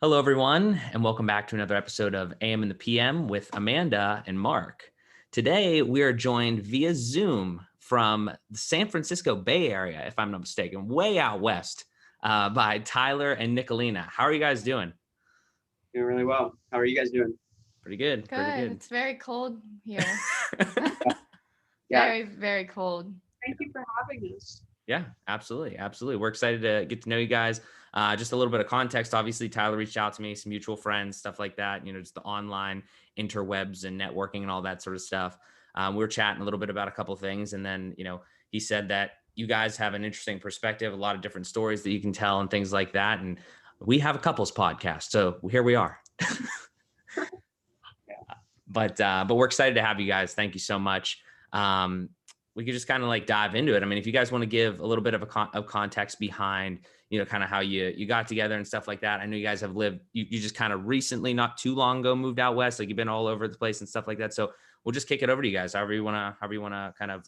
Hello, everyone, and welcome back to another episode of AM and the PM with Amanda and Mark. Today, we are joined via Zoom from the San Francisco Bay Area, if I'm not mistaken, way out west, by Tyler and Nicolina. How are you guys doing? Doing really well. How are you guys doing? Pretty good. Pretty Good. good. It's very cold here. Yeah. Very, very cold. Thank you for having us. Yeah, absolutely. Absolutely. We're excited to get to know you guys. Just a little bit of context. Obviously, Tyler reached out to me, some mutual friends, stuff like that, just the online interwebs and networking and all that sort of stuff. We were chatting a little bit about a couple of things. And then, he said that you guys have an interesting perspective, a lot of different stories that you can tell and things like that. And we have a couples podcast. So here we are. But we're excited to have you guys. Thank you so much. We could just kind of like dive into it. I mean, if you guys want to give a little bit of context behind, kind of how you got together and stuff like that. I know you guys have lived, you just kind of recently, not too long ago, moved out west. Like you've been all over the place and stuff like that. So we'll just kick it over to you guys. However you want to kind of,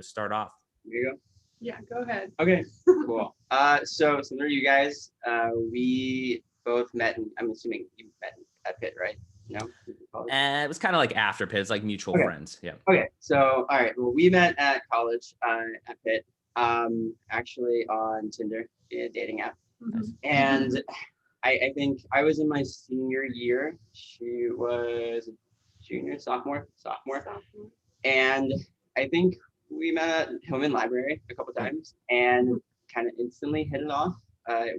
start off. There you go. Yeah, go ahead. Okay, cool. So similar to you guys, we both met, I'm assuming you met at Pitt, right? No? It was kind of like after Pitt, it's like mutual friends. Yeah. Okay, so all right, well, we met at college at Pitt, actually on Tinder, a dating app. Mhm. And I think I was in my senior year. She was a junior, sophomore. And I think we met at Hillman Library a couple times and kind of instantly hit it off.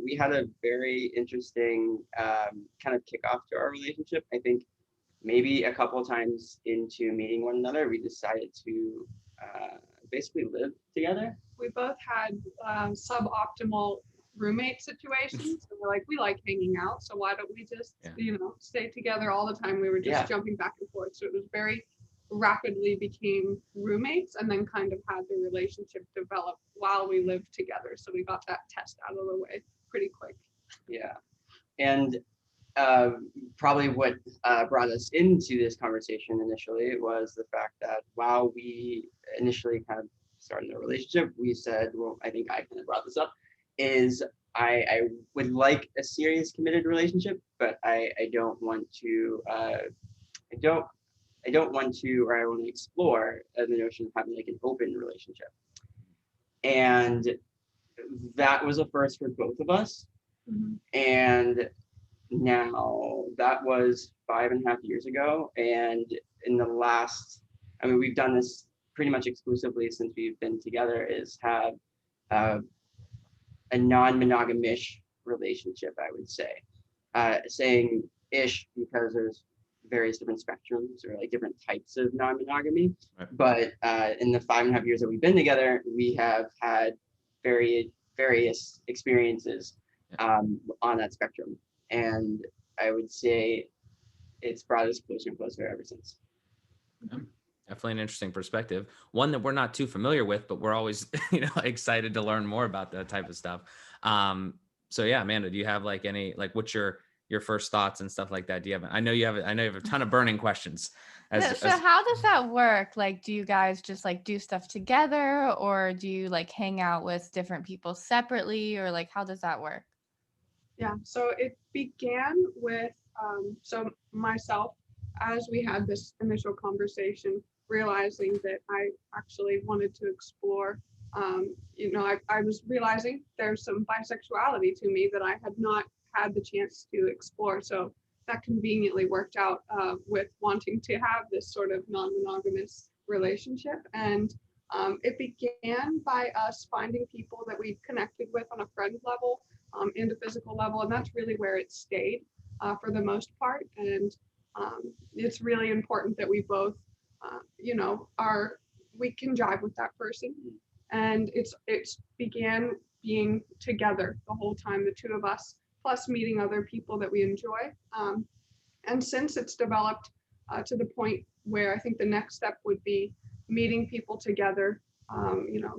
We had a very interesting kind of kickoff to our relationship. I think maybe a couple of times into meeting one another, we decided to basically live together. We both had suboptimal roommate situations. So we're like, we like hanging out. So why don't we just, stay together all the time? We were just jumping back and forth. So it was very rapidly became roommates and then kind of had the relationship develop while we lived together. So we got that test out of the way pretty quick. Yeah. And probably what brought us into this conversation initially was the fact that while we initially kind of started a relationship, we said, well, I think I kind of brought this up, is I would like a serious committed relationship, but I don't want to, I don't want to, or I want to explore the notion of having like an open relationship. And that was a first for both of us. Mhm. And now that was 5.5 years ago. And in the last, we've done this pretty much exclusively since we've been together, is have a non-monogamish relationship, I would say. Saying ish because there's various different spectrums or like different types of non-monogamy. Right. But in the 5.5 years that we've been together, we have had various experiences on that spectrum. And I would say it's brought us closer and closer ever since. Yeah, definitely an interesting perspective. One that we're not too familiar with, but we're always, excited to learn more about that type of stuff. So yeah, Amanda, do you have like any, like what's your first thoughts and stuff like that? Do you have, I know you have a ton of burning questions. So how does that work? Like, do you guys just like do stuff together, or do you like hang out with different people separately, or like how does that work? Yeah, so it began with, so myself, as we had this initial conversation, realizing that I actually wanted to explore, I was realizing there's some bisexuality to me that I had not had the chance to explore. So that conveniently worked out with wanting to have this sort of non-monogamous relationship. And it began by us finding people that we connected with on a friend level and a physical level. And that's really where it stayed for the most part. And it's really important that we both, we can jive with that person. And it's began being together the whole time, the two of us, plus meeting other people that we enjoy. And since it's developed to the point where I think the next step would be meeting people together,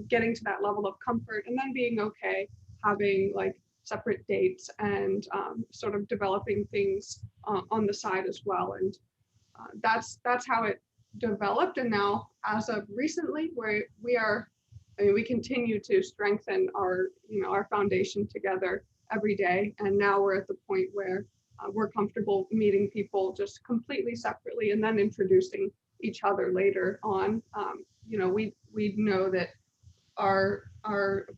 getting to that level of comfort and then being okay, having like separate dates and sort of developing things on the side as well. And that's how it developed. And now as of recently, we continue to strengthen our foundation together every day. And now we're at the point where we're comfortable meeting people just completely separately and then introducing each other later on. We know that our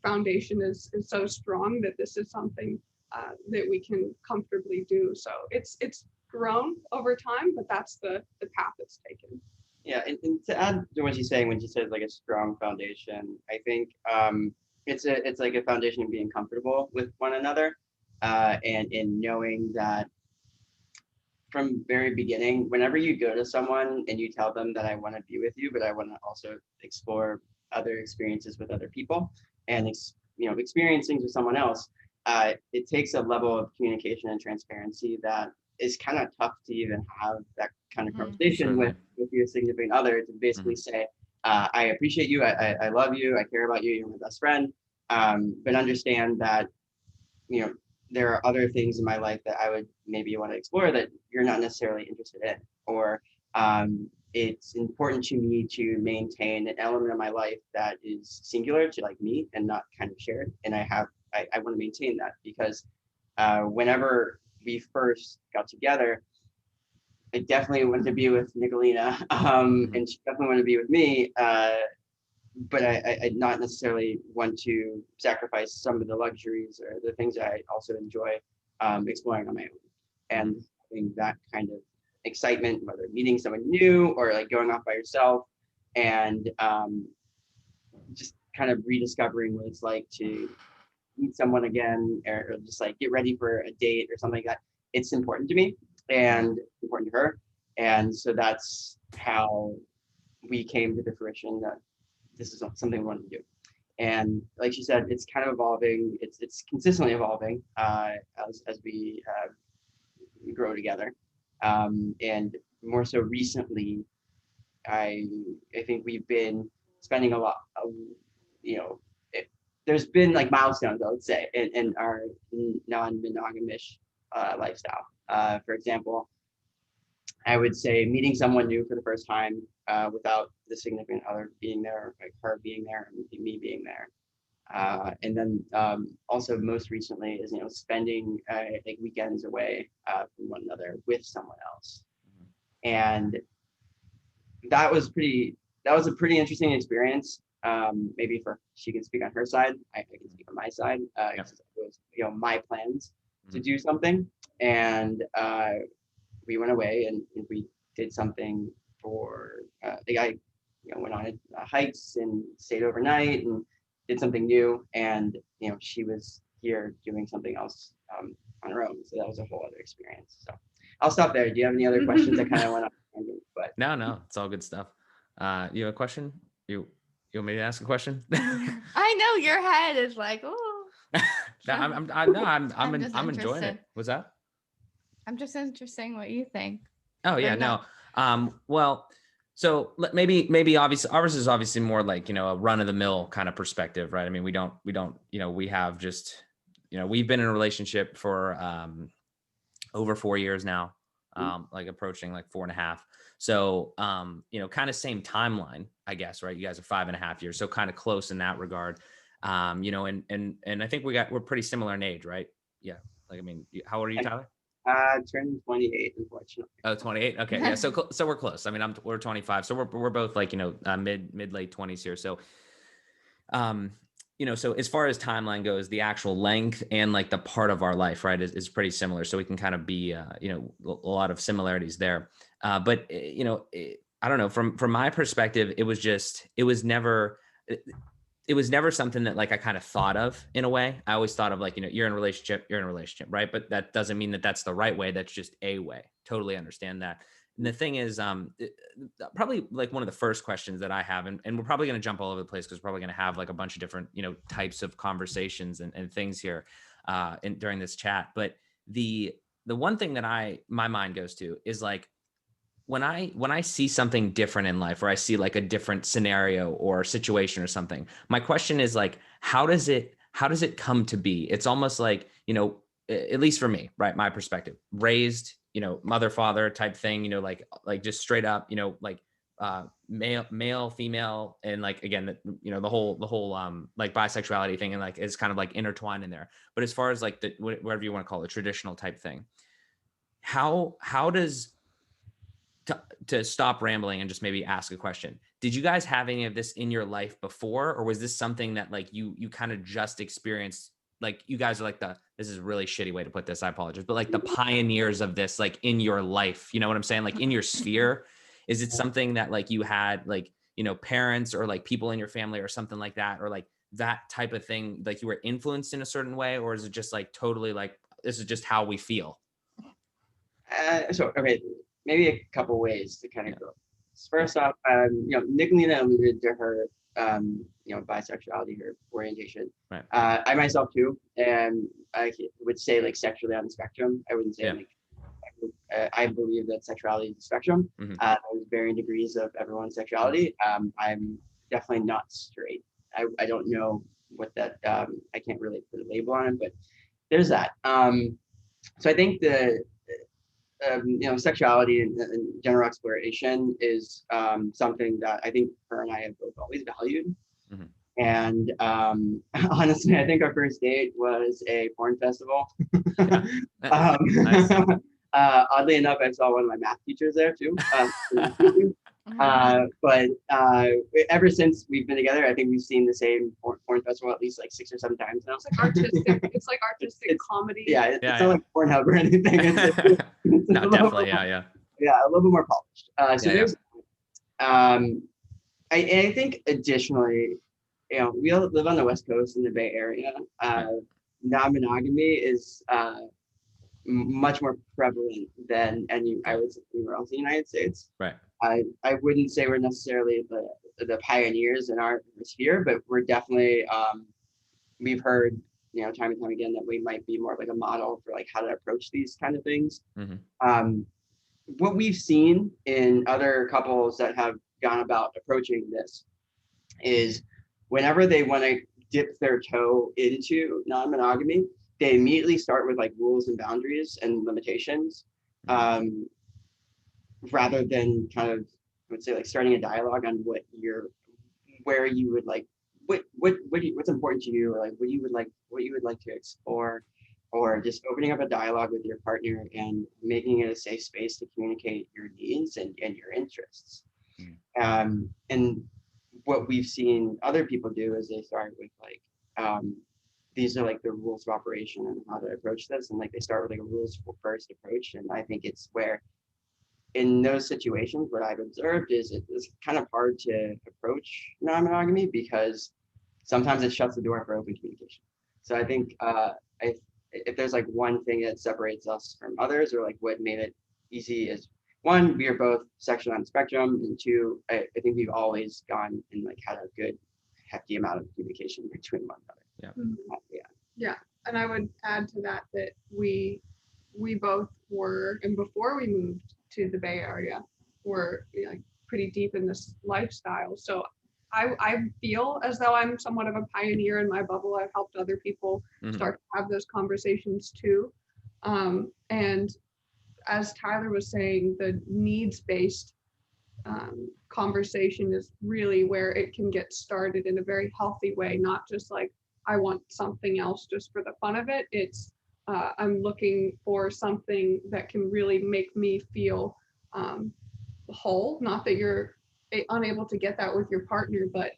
foundation is so strong that this is something that we can comfortably do. So it's grown over time, but that's the path it's taken. Yeah, and to add to what she's saying when she says like a strong foundation, I think it's like a foundation of being comfortable with one another, and in knowing that from very beginning, whenever you go to someone and you tell them that I want to be with you, but I want to also explore other experiences with other people and experience things with someone else, it takes a level of communication and transparency that is kind of tough to even have that kind of conversation with your significant other, to basically say, I appreciate you, I love you, I care about you, you're my best friend, but understand that there are other things in my life that I would maybe want to explore that you're not necessarily interested in, or it's important to me to maintain an element of my life that is singular to like me and not kind of shared. And I want to maintain that, because whenever we first got together, I definitely wanted to be with Nicolina, and she definitely wanted to be with me. But I not necessarily want to sacrifice some of the luxuries or the things I also enjoy exploring on my own. And I think that kind of excitement, whether meeting someone new or like going off by yourself, and just kind of rediscovering what it's like to meet someone again, or just like get ready for a date or something like that. It's important to me and important to her. And so that's how we came to the fruition that this is something we want to do. And like she said, it's kind of evolving. It's consistently evolving as we grow together. And more so recently, I think we've been spending a lot of, there's been like milestones, I would say, in our non-monogamish lifestyle. For example, I would say meeting someone new for the first time without the significant other being there, like her being there, and me being there. And then also most recently is, spending like weekends away from one another with someone else. And that was a pretty interesting experience. Maybe she can speak on her side, I can speak on my side. It was, my plans to do something, and we went away and we did something for I went on hikes and stayed overnight and did something new, and she was here doing something else on her own, so that was a whole other experience. So I'll stop there. Do you have any other questions? I kind of went off tangent, but no, it's all good stuff. You have a question? You want me to ask a question? I know your head is like, oh. I'm enjoying it. What's that? I'm just interested in what you think. Oh yeah, no. Well, so maybe obviously ours is obviously more like, a run of the mill kind of perspective, right? I mean, we don't, we have just, we've been in a relationship for over 4 years now, like approaching like 4.5. So, kind of same timeline, I guess, right? You guys are 5.5 years. So kind of close in that regard. And I think we're pretty similar in age, right? Yeah. Like, I mean, how old are you, Tyler? Turning 28, unfortunately. Oh, 28. Okay. Yeah. So we're close. I mean, we're 25. So we're both like, mid late 20s here. So, so as far as timeline goes, the actual length and like the part of our life, right, is pretty similar. So we can kind of be, a lot of similarities there. But I don't know, from my perspective, it was never something that like I kind of thought of in a way. I always thought of like, you're in a relationship, right? But that doesn't mean that that's the right way. That's just a way. Totally understand that. And the thing is, probably like one of the first questions that I have, and we're probably going to jump all over the place because we're probably going to have like a bunch of different, types of conversations and things here during this chat. But the one thing that my mind goes to is like, when I see something different in life, or I see like a different scenario or situation or something, my question is like, how does it come to be? It's almost like, at least for me, right? My perspective, raised, mother, father type thing, like just straight up, like male, female. And like, again, the whole like bisexuality thing and like is kind of like intertwined in there. But as far as like whatever you want to call it, traditional type thing, how does, to stop rambling and just maybe ask a question, did you guys have any of this in your life before, or was this something that like you kind of just experienced? Like you guys are like this is a really shitty way to put this, I apologize, but like the pioneers of this, like in your life, you know what I'm saying? Like in your sphere, is it something that like you had like, parents or like people in your family or something like that, or like that type of thing, like you were influenced in a certain way, or is it just like totally like, this is just how we feel? So, okay, maybe a couple ways to kind of go. First off, Nicolina alluded to her, bisexuality, her orientation. Right. I myself too, and I would say like sexually on the spectrum. I wouldn't say like, I believe that sexuality is a spectrum. There's varying degrees of everyone's sexuality. I'm definitely not straight. I don't know what that, I can't really put a label on it, but there's that. So I think the, sexuality and general exploration is something that I think her and I have both always valued. And honestly, I think our first date was a porn festival. Nice. Oddly enough, I saw one of my math teachers there too. But ever since we've been together, I think we've seen the same porn festival at least like 6 or 7 times now. It's like artistic. It's like artistic comedy. Yeah, it's not like Pornhub or anything. It's no, definitely, yeah, a little bit more polished. There's, I think additionally, we all live on the West Coast in the Bay Area. Non-monogamy is much more prevalent than I would say anywhere else in the United States. Right. I wouldn't say we're necessarily the pioneers in our sphere, but we're definitely we've heard time and time again that we might be more like a model for like how to approach these kind of things. What we've seen in other couples that have gone about approaching this is whenever they want to dip their toe into non-monogamy, they immediately start with like rules and boundaries and limitations, rather than kind of, I would say, like starting a dialogue on where you would like, what's important to you, or like what you would like to explore, or just opening up a dialogue with your partner and making it a safe space to communicate your needs and your interests. And what we've seen other people do is they start with like, these are like the rules of operation and how to approach this. And like they start with like a rules first approach. And I think it's where in those situations, what I've observed is it's kind of hard to approach non-monogamy because sometimes it shuts the door for open communication. So I think if there's like one thing that separates us from others, or like what made it easy, is one, we are both sexually on the spectrum, and two, I think we've always gone and like had a good hefty amount of communication between one another. Yeah. And I would add to that we both were, and before we moved to the Bay Area, were like pretty deep in this lifestyle. So I feel as though I'm somewhat of a pioneer in my bubble. I've helped other people start to have those conversations too. And as Tyler was saying, the needs-based conversation is really where it can get started in a very healthy way, not just like, I want something else just for the fun of it. It's I'm looking for something that can really make me feel whole. Not that you're unable to get that with your partner, but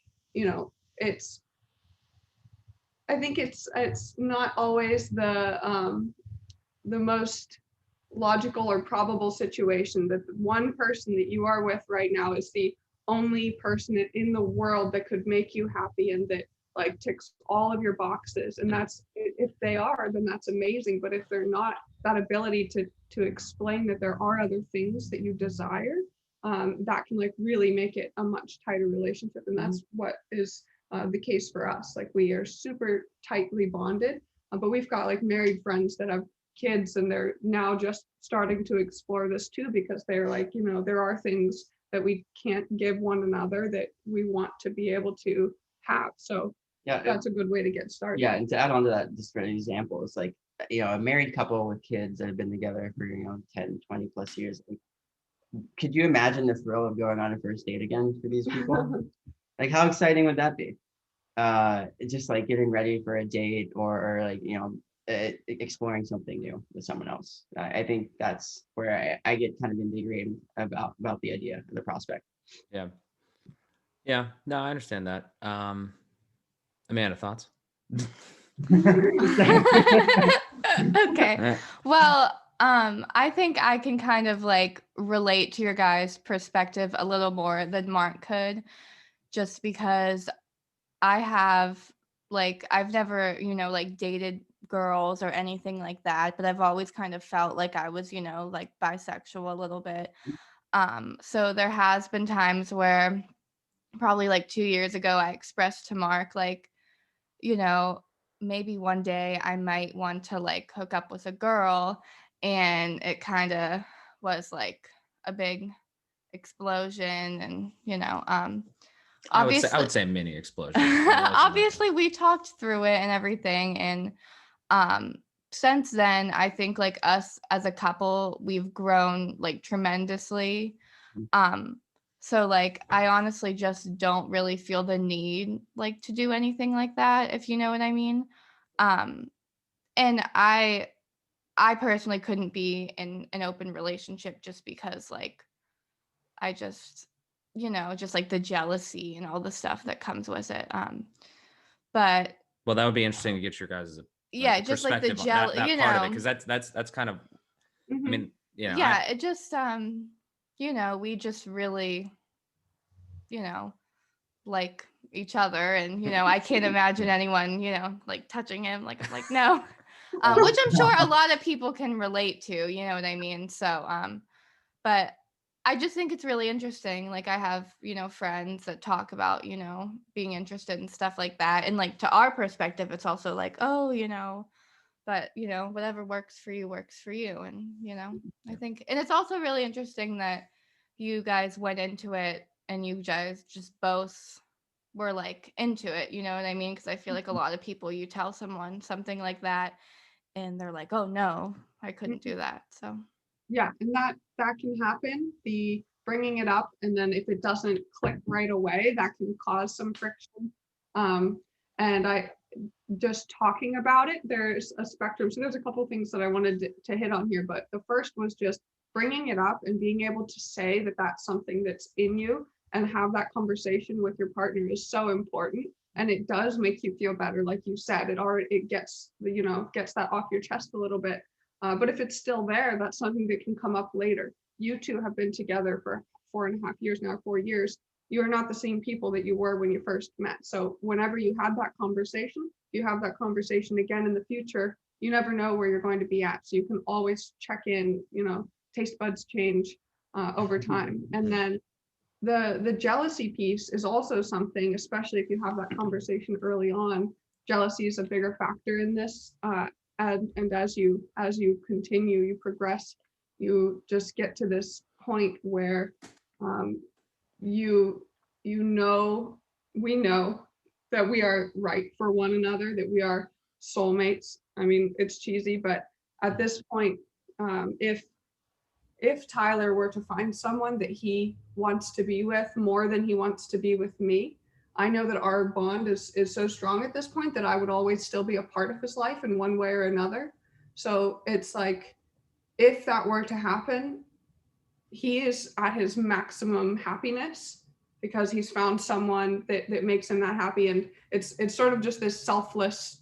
I think it's not always the most logical or probable situation that one person that you are with right now is the only person in the world that could make you happy and that like ticks all of your boxes. And that's, if they are, then that's amazing. But if they're not, that ability to explain that there are other things that you desire, that can like really make it a much tighter relationship. And that's what is the case for us. Like we are super tightly bonded, but we've got like married friends that have kids and they're now just starting to explore this too, because they're like, there are things that we can't give one another that we want to be able to have. So yeah, that's a good way to get started. Yeah, and to add on to that, just for an example, it's like, a married couple with kids that have been together for 10, 20 plus years. Could you imagine the thrill of going on a first date again for these people? Like, how exciting would that be? Just like getting ready for a date, or like, exploring something new with someone else. I think that's where I get kind of invigorated about the idea of the prospect. Yeah, no, I understand that. Amanda, thoughts? Okay. Well, I think I can kind of like relate to your guys' perspective a little more than Mark could, just because I have like I've never, like dated girls or anything like that, but I've always kind of felt like I was, like bisexual a little bit. So there has been times where probably like 2 years ago I expressed to Mark like, maybe one day I might want to like hook up with a girl, and it kind of was like a big explosion, and obviously I would say mini explosion. It wasn't like- obviously we talked through it and everything, and since then I think like us as a couple, we've grown like tremendously. So like I honestly just don't really feel the need like to do anything like that, if you know what I mean. And I personally couldn't be in an open relationship just because like I just just like the jealousy and all the stuff that comes with it. But well, that would be interesting to get your guys' yeah, just like the perspective on that part of it, because that's kind of Mhm. I mean, yeah, it just we just really like each other, and I can't imagine anyone like touching him, like I'm like no. Which I'm sure a lot of people can relate to, you know what I mean? So but I just think it's really interesting. Like I have, friends that talk about, being interested in stuff like that. And like to our perspective, it's also like, oh, but whatever works for you. And, I think, and it's also really interesting that you guys went into it and you guys just both were like into it, you know what I mean? Because I feel like a lot of people, you tell someone something like that and they're like, oh no, I couldn't do that. So Yeah, and that can happen. The bringing it up, and then if it doesn't click right away, that can cause some friction. And I just talking about it, there's a spectrum. So there's a couple of things that I wanted to hit on here, but the first was just bringing it up and being able to say that that's something that's in you and have that conversation with your partner is so important. And it does make you feel better, like you said. It gets that off your chest a little bit. But if it's still there, that's something that can come up later. You two have been together for 4.5 years now, 4 years. You are not the same people that you were when you first met. So whenever you had that conversation, you have that conversation again in the future. You never know where you're going to be at. So you can always check in, taste buds change over time. And then the jealousy piece is also something, especially if you have that conversation early on. Jealousy is a bigger factor in this. And as you continue, you progress, you just get to this point where we know that we are right for one another, that we are soulmates. I mean, it's cheesy, but at this point, if Tyler were to find someone that he wants to be with more than he wants to be with me, I know that our bond is so strong at this point that I would always still be a part of his life in one way or another. So it's like, if that were to happen, he is at his maximum happiness because he's found someone that makes him that happy. And it's sort of just this selfless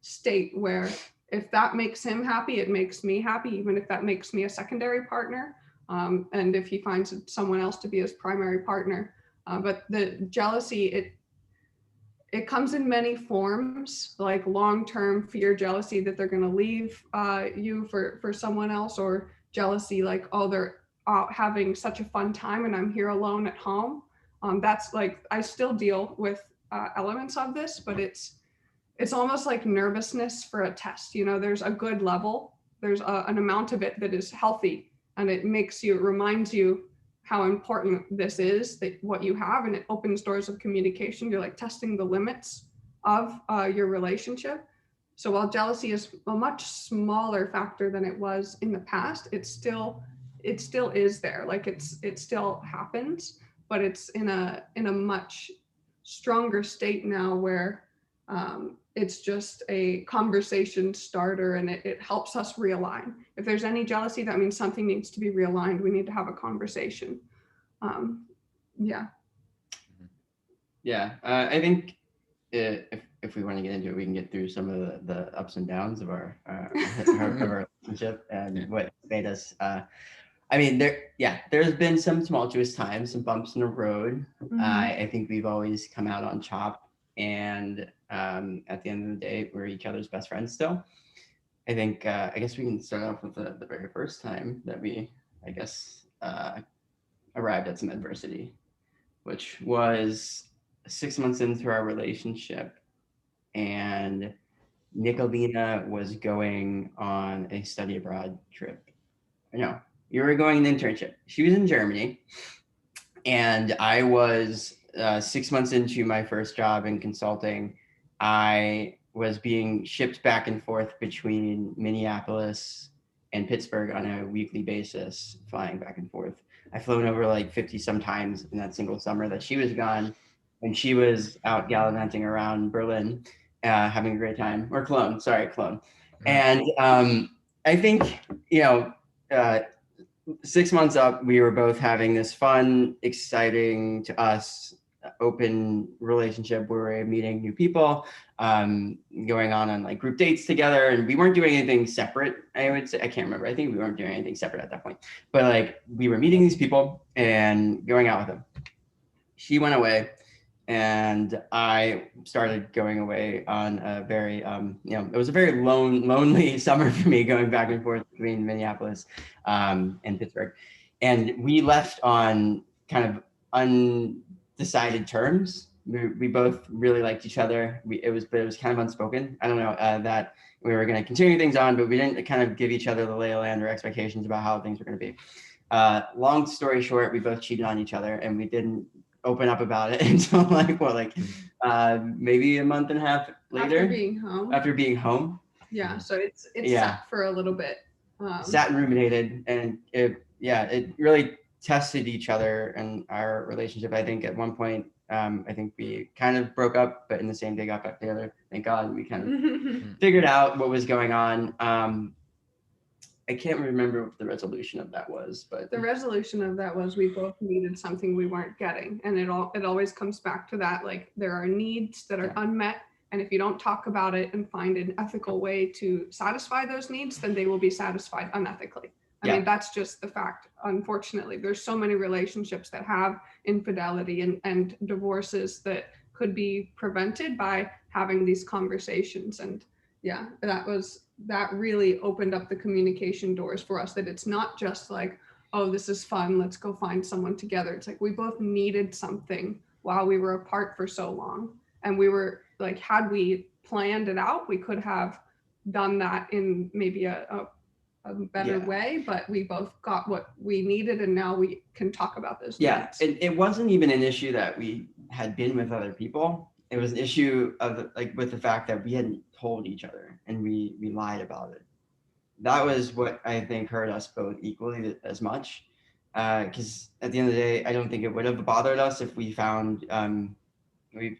state where if that makes him happy, it makes me happy, even if that makes me a secondary partner. And if he finds someone else to be his primary partner. But the jealousy, it comes in many forms, like long-term fear, jealousy that they're going to leave you for someone else, or jealousy like, oh, they're having such a fun time and I'm here alone at home. That's like, I still deal with elements of this, but it's almost like nervousness for a test. There's a good level, there's an amount of it that is healthy, and it reminds you how important this is, that what you have, and it opens doors of communication. You're like testing the limits of your relationship. So while jealousy is a much smaller factor than it was in the past, it still is there. Like it still happens, but it's in a much stronger state now where it's just a conversation starter, and it helps us realign. If there's any jealousy, that means something needs to be realigned. We need to have a conversation. Yeah. Yeah, I think if we want to get into it, we can get through some of the ups and downs of our relationship and what made us. I mean, there's been some tumultuous times, some bumps in the road. I think we've always come out on top, and at the end of the day, we're each other's best friends still. I think I guess we can start off with the very first time that we, I guess, arrived at some adversity, which was 6 months into our relationship, and Nicolina was going on a study abroad trip. No, you were going an internship. She was in Germany, and I was 6 months into my first job in consulting. I was being shipped back and forth between Minneapolis and Pittsburgh on a weekly basis, flying back and forth. I've flown over like 50 sometimes in that single summer that she was gone, and she was out gallivanting around Berlin, having a great time, or Cologne, sorry, Cologne. And I think, uh, 6 months up, we were both having this fun, exciting to us, open relationship where we were meeting new people, going on like group dates together, and we weren't doing anything separate. I would say, I can't remember. I think we weren't doing anything separate at that point, but like we were meeting these people and going out with them. She went away, and I started going away on a very, it was a very lonely summer for me, going back and forth between Minneapolis and Pittsburgh. And we left on kind of undecided terms. We both really liked each other. It was kind of unspoken. I don't know that we were going to continue things on, but we didn't kind of give each other the lay of the land or expectations about how things were going to be. Long story short, we both cheated on each other, and we didn't open up about it until maybe a month and a half later. After being home. Yeah, so it's sat for a little bit. Sat and ruminated, and it really tested each other and our relationship. I think at one point, I think we kind of broke up, but in the same day got back together. Thank God, we kind of figured out what was going on. I can't remember what the resolution of that was, but the resolution of that was we both needed something we weren't getting, and it always comes back to that. Like, there are needs that are unmet, and if you don't talk about it and find an ethical way to satisfy those needs, then they will be satisfied unethically. I mean, that's just the fact. Unfortunately, there's so many relationships that have infidelity and divorces that could be prevented by having these conversations. And yeah, that really opened up the communication doors for us, that it's not just like, oh, this is fun, let's go find someone together. It's like we both needed something while we were apart for so long. And we were like, had we planned it out, we could have done that in maybe a better way, but we both got what we needed, and now we can talk about those needs. It wasn't even an issue that we had been with other people. It was an issue of with the fact that we hadn't told each other, and we lied about it. That was what I think hurt us both equally as much, because at the end of the day, I don't think it would have bothered us if we found we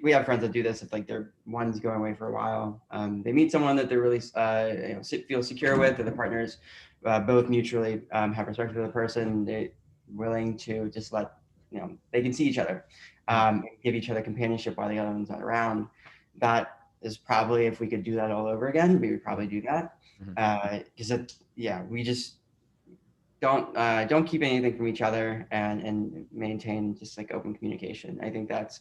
have friends that do this. If like their one's going away for a while, they meet someone that they're really feel secure with, or the partners both mutually have respect for the person. They're willing to just let they can see each other, give each other companionship while the other one's not around. That is probably, if we could do that all over again, we would probably do that, because we just don't keep anything from each other, and maintain just like open communication. I think that's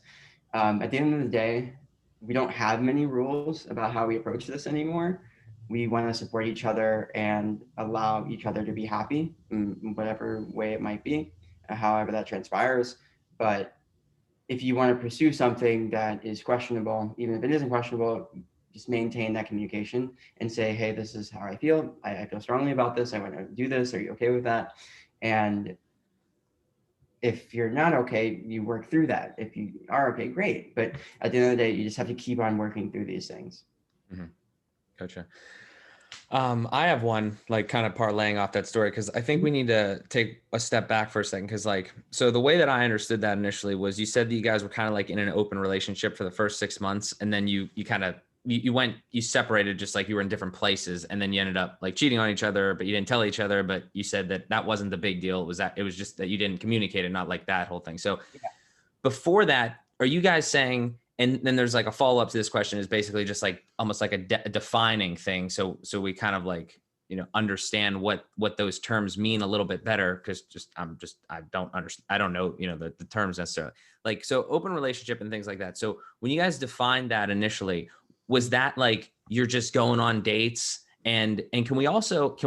at the end of the day, we don't have many rules about how we approach this anymore. We want to support each other and allow each other to be happy in whatever way it might be, however that transpires. But if you want to pursue something that is questionable, even if it isn't questionable, just maintain that communication and say, hey, this is how I feel. I feel strongly about this. I want to do this. Are you okay with that? And if you're not okay, you work through that. If you are okay, great. But at the end of the day, you just have to keep on working through these things. Gotcha. I have one, like, kind of parlaying off that story, because I think we need to take a step back for a second. Because, like, so the way that I understood that initially was, you said that you guys were kind of like in an open relationship for the first 6 months, and then you kind of you separated, just like you were in different places, and then you ended up like cheating on each other, but you didn't tell each other. But you said that that wasn't the big deal. It was just that you didn't communicate, and not like that whole thing. So before that, are you guys saying, and then there's like a follow-up to this question, is basically just like almost like a defining thing. So we kind of like, understand what those terms mean a little bit better. Cause I don't understand. I don't know, the terms necessarily. Like, so open relationship and things like that. So when you guys defined that initially, was that like, you're just going on dates, and can we also,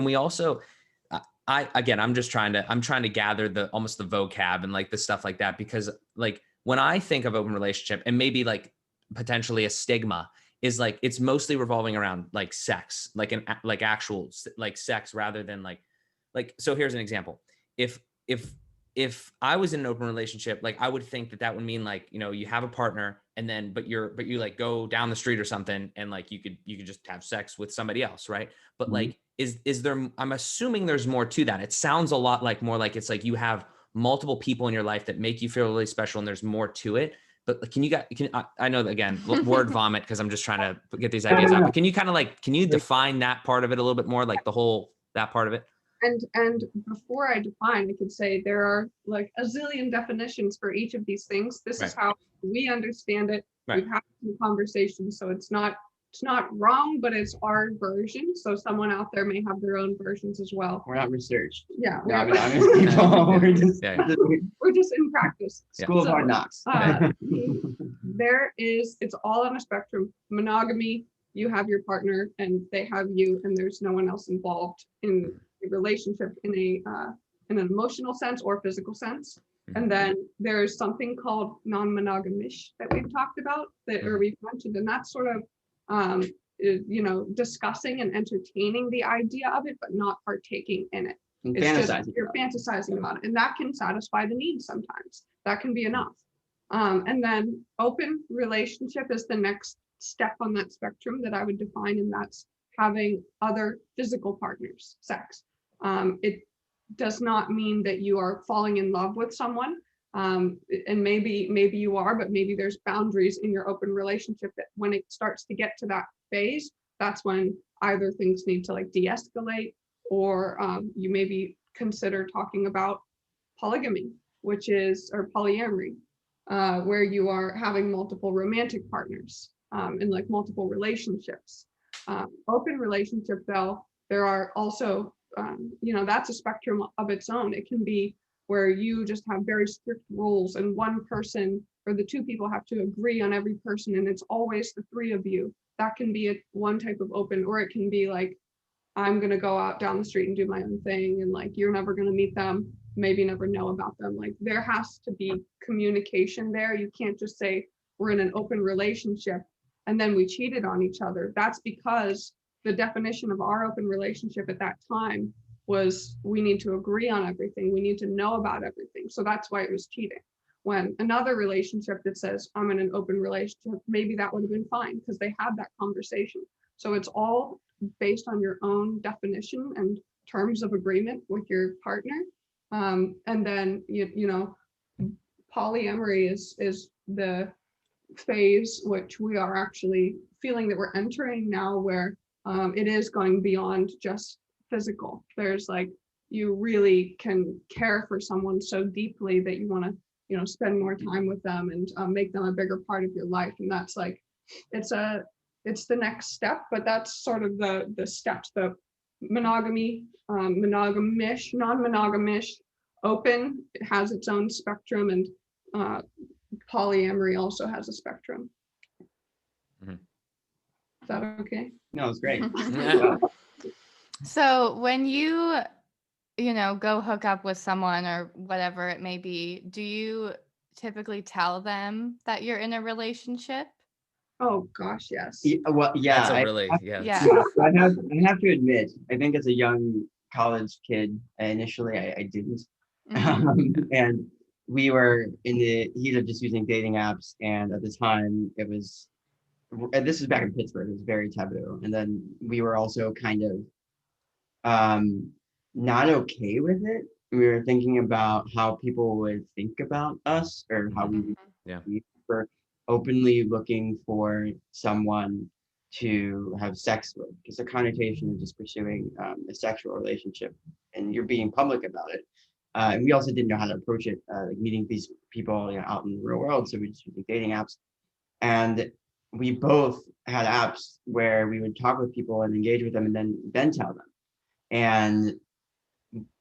I'm trying to gather almost the vocab and like the stuff like that, because like when I think of open relationship, and maybe like potentially a stigma, is like it's mostly revolving around like sex, like actual like sex, rather than like so here's an example. If I was in an open relationship, like I would think that would mean like, you have a partner, and then but you like go down the street or something, and like you could just have sex with somebody else, right? But like is there, I'm assuming there's more to that. It sounds a lot like more like it's like you have multiple people in your life that make you feel really special, and there's more to it. But I know that, again, word vomit, because I'm just trying to get these ideas out, but can you kind of like, can you define that part of it a little bit more, like that part of it? And before I define, I could say there are like a zillion definitions for each of these things. This is how we understand it. We've had some conversations, so it's not wrong, but it's our version. So someone out there may have their own versions as well. We're not researched. Yeah, we're just in practice. School of hard knocks. It's all on a spectrum. Monogamy, you have your partner and they have you, and there's no one else involved in a relationship in an emotional sense or physical sense. And then there's something called non-monogamish that we've talked about, or we've mentioned, and that's sort of discussing and entertaining the idea of it, but not partaking in it. You're fantasizing about it, and that can satisfy the needs sometimes. That can be enough. And then open relationship is the next step on that spectrum that I would define, and that's having other physical partners, sex. It does not mean that you are falling in love with someone, and maybe you are, but maybe there's boundaries in your open relationship that when it starts to get to that phase, that's when either things need to like de-escalate, or you maybe consider talking about polygamy, or polyamory, where you are having multiple romantic partners and like multiple relationships. Open relationship, though, there are also that's a spectrum of its own. It can be where you just have very strict rules, and one person or the two people have to agree on every person, and it's always the three of you. That can be one type of open, or it can be like, I'm going to go out down the street and do my own thing, and like you're never going to meet them, maybe never know about them. Like there has to be communication there. You can't just say we're in an open relationship and then we cheated on each other. That's because the definition of our open relationship at that time was we need to agree on everything. We need to know about everything. So that's why it was cheating. When another relationship that says I'm in an open relationship, maybe that would have been fine because they had that conversation. So it's all based on your own definition and terms of agreement with your partner. And then, polyamory is the phase which we are actually feeling that we're entering now, where it is going beyond just physical. There's like, you really can care for someone so deeply that you want to, spend more time with them and make them a bigger part of your life. And that's like, it's the next step, but that's sort of the steps. The monogamy, monogamish, non-monogamish, open, it has its own spectrum, and polyamory also has a spectrum. Is that okay? No, it's great. So when you go hook up with someone or whatever it may be, do you typically tell them that you're in a relationship? Oh gosh, yes. Yeah. I have to admit, I think as a young college kid, initially I didn't. And we were in the heat of just using dating apps, and at the time and this is back in Pittsburgh, it was very taboo. And then we were also kind of not okay with it. We were thinking about how people would think about us, or how we would Yeah. were openly looking for someone to have sex with, because the connotation of just pursuing a sexual relationship, and you're being public about it. And we also didn't know how to approach it, like meeting these people, out in the real world. So we just using dating apps, and we both had apps where we would talk with people and engage with them, and then tell them. And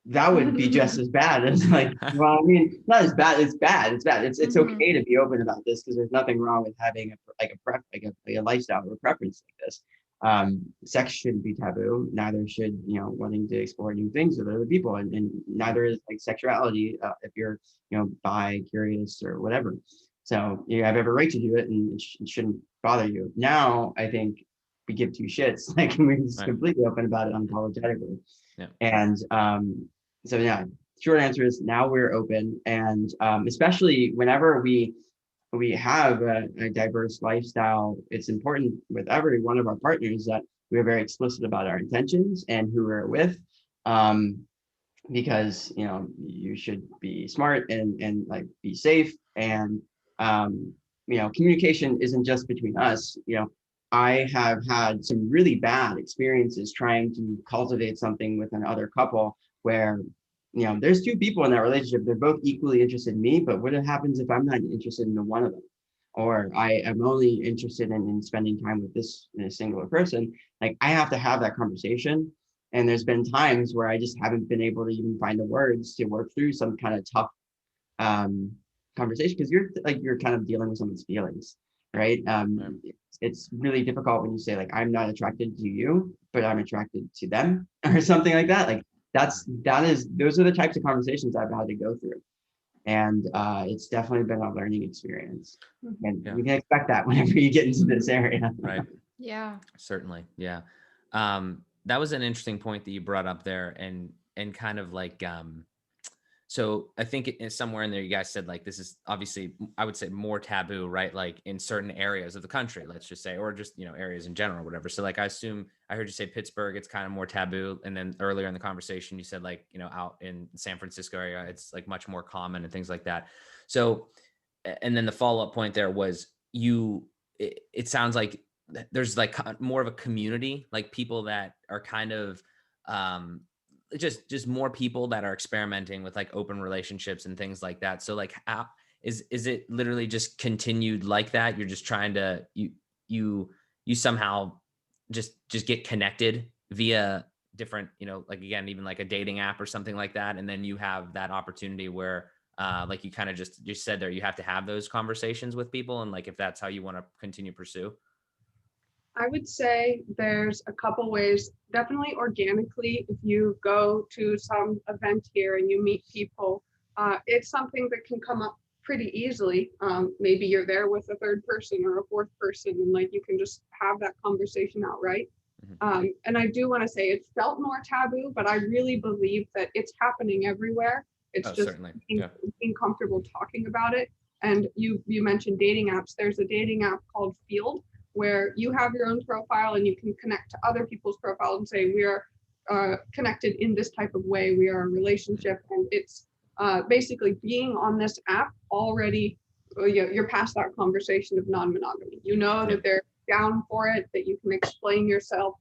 that would be just as bad as, like, well, I mean, not as bad. It's bad. It's bad. It's okay to be open about this, because there's nothing wrong with having a lifestyle or a preference like this. Sex shouldn't be taboo. Neither should, wanting to explore new things with other people, and neither is like sexuality, if you're, bi, curious, or whatever. So you have every right to do it, and it shouldn't bother you. Now I think we give two shits. Like, we're just completely open about it unapologetically. Yeah. And so yeah, short answer is now we're open, and especially whenever we have a diverse lifestyle, it's important with every one of our partners that we're very explicit about our intentions and who we're with, because you should be smart and like be safe, and communication isn't just between us. I have had some really bad experiences trying to cultivate something with another couple where, there's two people in that relationship. They're both equally interested in me, but what happens if I'm not interested in one of them? Or I am only interested in spending time with this singular person? Like, I have to have that conversation. And there's been times where I just haven't been able to even find the words to work through some kind of tough conversation, because you're kind of dealing with someone's feelings, right? It's really difficult when you say, like, I'm not attracted to you, but I'm attracted to them, or something like that. Like, those are the types of conversations I've had to go through. And it's definitely been a learning experience. And you can expect that whenever you get into this area. Right. Yeah. Certainly. Yeah. That was an interesting point that you brought up there, and kind of like, so I think somewhere in there, you guys said, like, this is obviously, I would say, more taboo, right? Like, in certain areas of the country, let's just say, or just, areas in general, or whatever. So, like, I assume I heard you say Pittsburgh, it's kind of more taboo. And then earlier in the conversation, you said, like, out in San Francisco area, it's like much more common and things like that. So, and then the follow-up point there was it sounds like there's like more of a community, like people that are kind of, just more people that are experimenting with like open relationships and things like that. So, like, how is it literally just continued like that? You're just trying to, you somehow just get connected via different, like, again, even like a dating app or something like that. And then you have that opportunity where, like, you kind of just said there, you have to have those conversations with people. And, like, if that's how you want to continue pursue. I would say there's a couple ways. Definitely organically, if you go to some event here and you meet people, it's something that can come up pretty easily. Maybe you're there with a third person or a fourth person, and like you can just have that conversation outright. And I do want to say it's felt more taboo, but I really believe that it's happening everywhere. It's just being comfortable talking about it. And you mentioned dating apps. There's a dating app called Field, where you have your own profile and you can connect to other people's profile and say, we are connected in this type of way. We are a relationship. And it's basically being on this app already, you're past that conversation of non-monogamy. That they're down for it, that you can explain yourself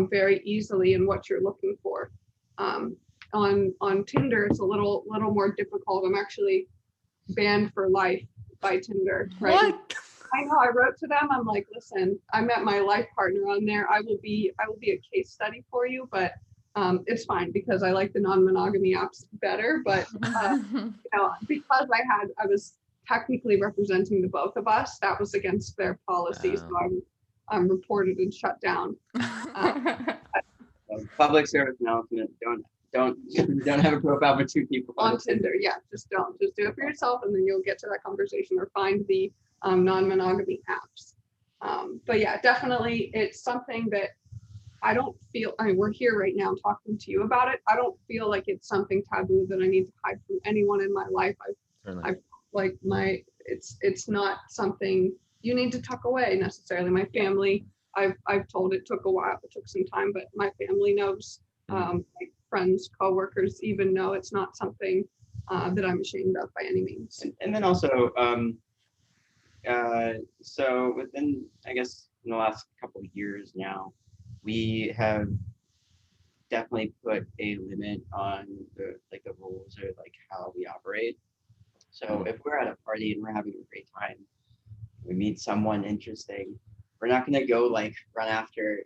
very easily and what you're looking for. On Tinder, it's a little more difficult. I'm actually banned for life by Tinder. Right? What? I know. I wrote to them. I'm like, listen, I met my life partner on there. I will be a case study for you, but it's fine because I like the non-monogamy apps better. But because I was technically representing the both of us, that was against their policy, so I'm reported and shut down. Public service announcement: don't have a profile for two people on Tinder. Yeah, just do it for yourself, and then you'll get to that conversation, or find the non-monogamy apps. But yeah, definitely it's something that I don't feel, we're here right now talking to you about it. I don't feel like it's something taboo that I need to hide from anyone in my life. It's not something you need to tuck away necessarily. My family, I've told, it took a while, it took some time, but my family knows like friends, coworkers even know it's not something that I'm ashamed of by any means. And then also, so within, I guess, in the last couple of years now, we have definitely put a limit on the rules or like how we operate. So if we're at a party and we're having a great time, we meet someone interesting, we're not gonna go like run after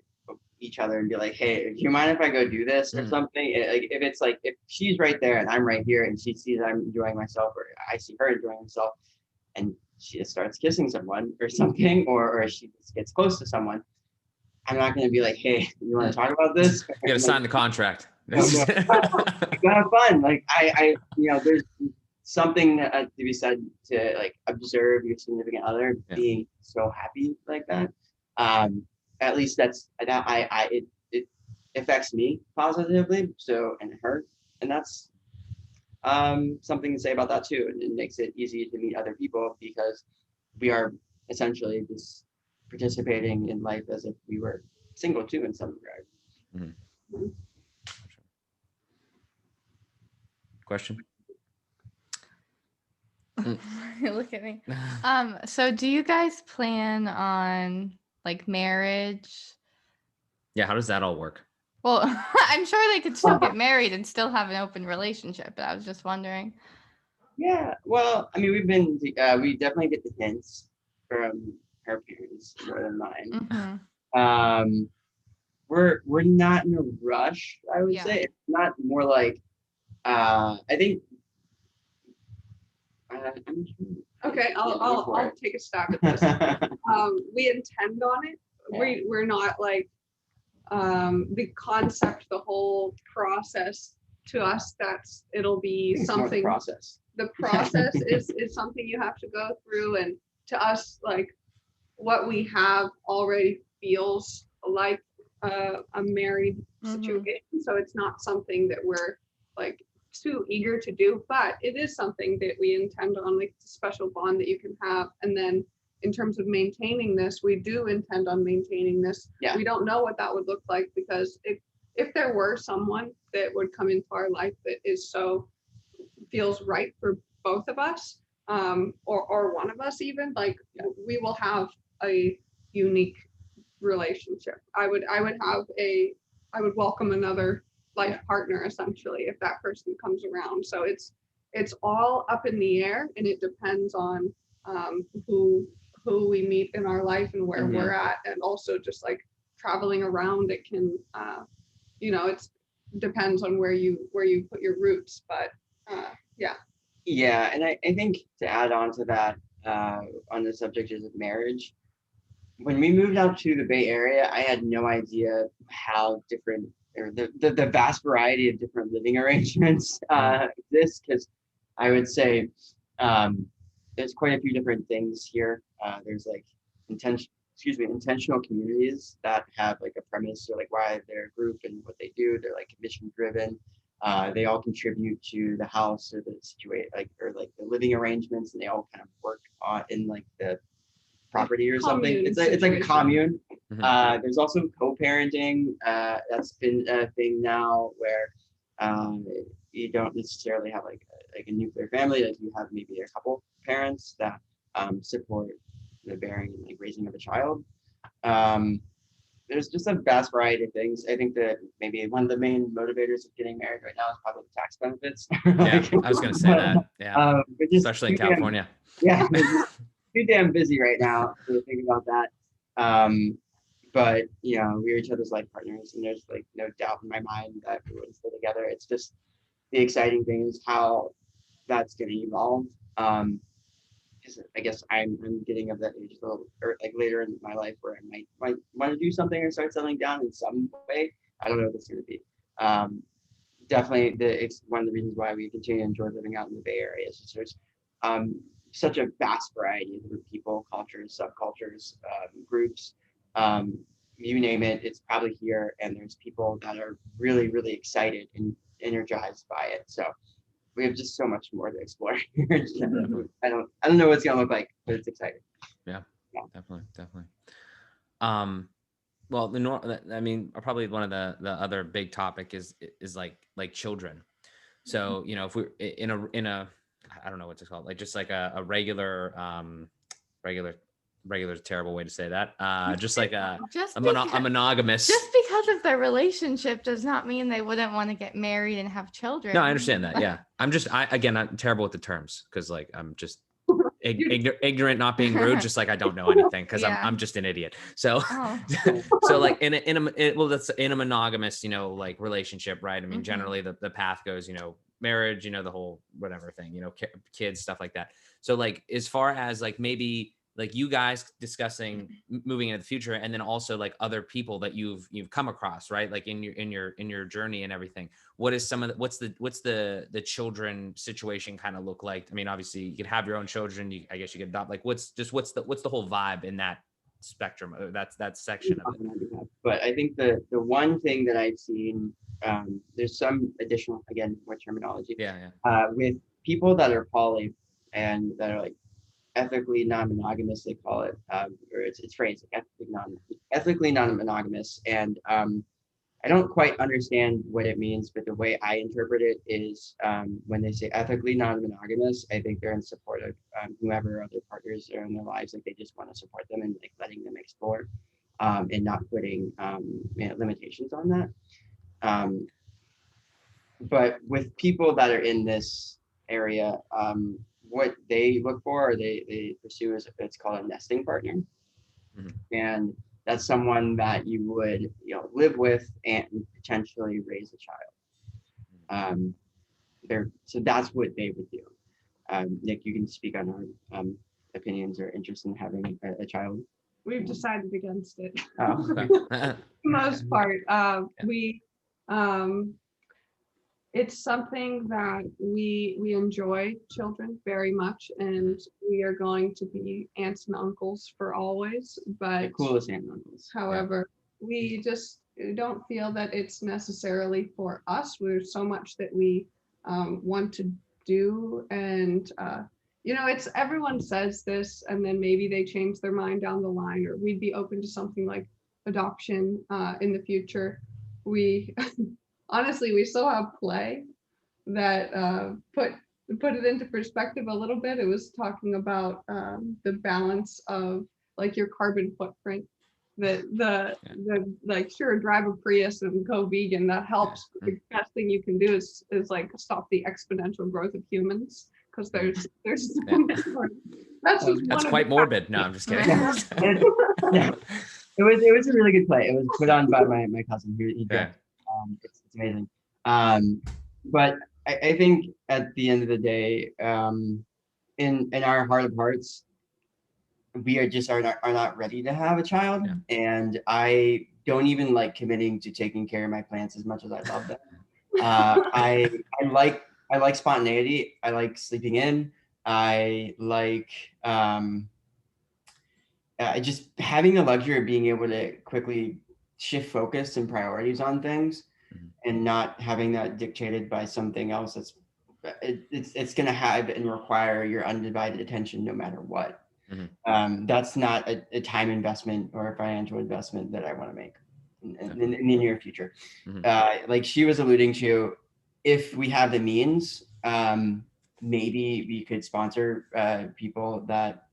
each other and be like, hey, do you mind if I go do this or something? Like if it's like if she's right there and I'm right here and she sees I'm enjoying myself or I see her enjoying herself and she just starts kissing someone or something or she just gets close to someone, I'm not gonna be like, hey, you want to talk about this? You gotta sign the contract. Have fun. Like I there's something to be said to like observe your significant other being so happy like that. At least that's that it affects me positively. So and her, and that's something to say about that too. And it makes it easy to meet other people because we are essentially just participating in life as if we were single too in some regard. Mm-hmm. Question? Look at me. So do you guys plan on like marriage? Yeah, how does that all work? Well, I'm sure they could still get married and still have an open relationship, but I was just wondering. Yeah, well, I mean, we definitely get the hints from her parents more than mine. Mm-hmm. We're not in a rush, I would say. It's not more like I think Okay, I'll take a stab at this. We intend on it. We're not like the concept, the whole process to us. It'll be something. The process is something you have to go through, and to us, like what we have already feels like a married situation. So it's not something that we're like too eager to do, but it is something that we intend on, like it's a special bond that you can have. And then in terms of maintaining this, we do intend on maintaining this. Yeah. We don't know what that would look like because if there were someone that would come into our life that feels right for both of us, or one of us even, like we will have a unique relationship. I would welcome another life partner essentially if that person comes around. So it's all up in the air, and it depends on who we meet in our life and where we're at, and also just like traveling around. It can it depends on where you put your roots, but and I think to add on to that on the subject of marriage, when we moved out to the Bay Area, I had no idea how different or the vast variety of different living arrangements exist, because I would say there's quite a few different things here. There's like intentional communities that have like a premise or like why they're a group and what they do. They're like mission driven. They all contribute to the house or the situation, or the living arrangements, and they all kind of work in like the property or something. It's like a commune. There's also co-parenting. That's been a thing now where you don't necessarily have like a nuclear family. Like you have maybe a couple parents that support the bearing and like raising of a child. There's just a vast variety of things. I think that maybe one of the main movitators of getting married right now is probably the tax benefits. Yeah, I was going to say that. Yeah, especially in California. Too damn busy right now to think about that. But we're each other's life partners, and there's like no doubt in my mind that we would stay together. It's just the exciting thing is how that's going to evolve. I guess I'm getting of that age, or like later in my life, where I might want to do something or start settling down in some way. I don't know what it's going to be. Definitely, it's one of the reasons why we continue to enjoy living out in the Bay Area. Is just there's such a vast variety of people, cultures, subcultures, groups, you name it, it's probably here. And there's people that are really, really excited and energized by it. So we have just so much more to explore here. I don't know what it's gonna look like, but it's exciting. Yeah. Definitely. well, I mean, probably one of the other big topic is like children. So, you know, if we're in a, I don't know what it's called, like just like a regular, regular is a terrible way to say that. Just like a monogamous. Just because of their relationship does not mean they wouldn't want to get married and have children. No, I understand that. Yeah. I'm terrible with the terms because like I'm just ignorant, not being rude, just like I don't know anything because I'm just an idiot. So so like that's in a monogamous, you know, like relationship, right? I mean, generally the path goes, you know, marriage, you know, the whole whatever thing, you know, kids, stuff like that. So like as far as like maybe like you guys discussing moving into the future, and then also like other people that you've come across, right? Like in your journey and everything. What is some of what's the children situation kind of look like? I mean, obviously you could have your own children. I guess you could adopt. Like what's the whole vibe in that spectrum? That section of it. But I think the one thing that I've seen, there's some additional, again, more terminology. With people that are poly and that are like ethically non-monogamous, they call it, or it's phrased like ethically non-monogamous. And I don't quite understand what it means, but the way I interpret it is when they say ethically non-monogamous, I think they're in support of whoever other partners are in their lives. Like they just want to support them and like letting them explore and not putting limitations on that. But with people that are in this area, what they look for or they pursue is it's called a nesting partner. And that's someone that you would, you know, live with and potentially raise a child. So that's what they would do. Nick, you can speak on our opinions or interest in having a child. We've decided against it. Oh, For the most part. It's something that we enjoy children very much, and we are going to be aunts and uncles for always. But the coolest aunts and uncles. However, we just don't feel that it's necessarily for us. There's so much that we want to do, and you know, it's everyone says this, and then maybe they change their mind down the line, or we'd be open to something like adoption in the future. We honestly, we still have play that put it into perspective a little bit. It was talking about the balance of like your carbon footprint. The like, sure, drive a Prius and go vegan. That helps. The best thing you can do is like stop the exponential growth of humans, because there's that's quite morbid. No, I'm just kidding. It was a really good play. It was put on by my cousin. He did. It's amazing. But I think at the end of the day, in our heart of hearts, we are not ready to have a child. And I don't even like committing to taking care of my plants as much as I love them. I like spontaneity. I like sleeping in. I like just having the luxury of being able to quickly shift focus and priorities on things, and not having that dictated by something else it's going to have and require your undivided attention no matter what. That's not a time investment or a financial investment that I want to make in the near future. Like she was alluding to, if we have the means, maybe we could sponsor people that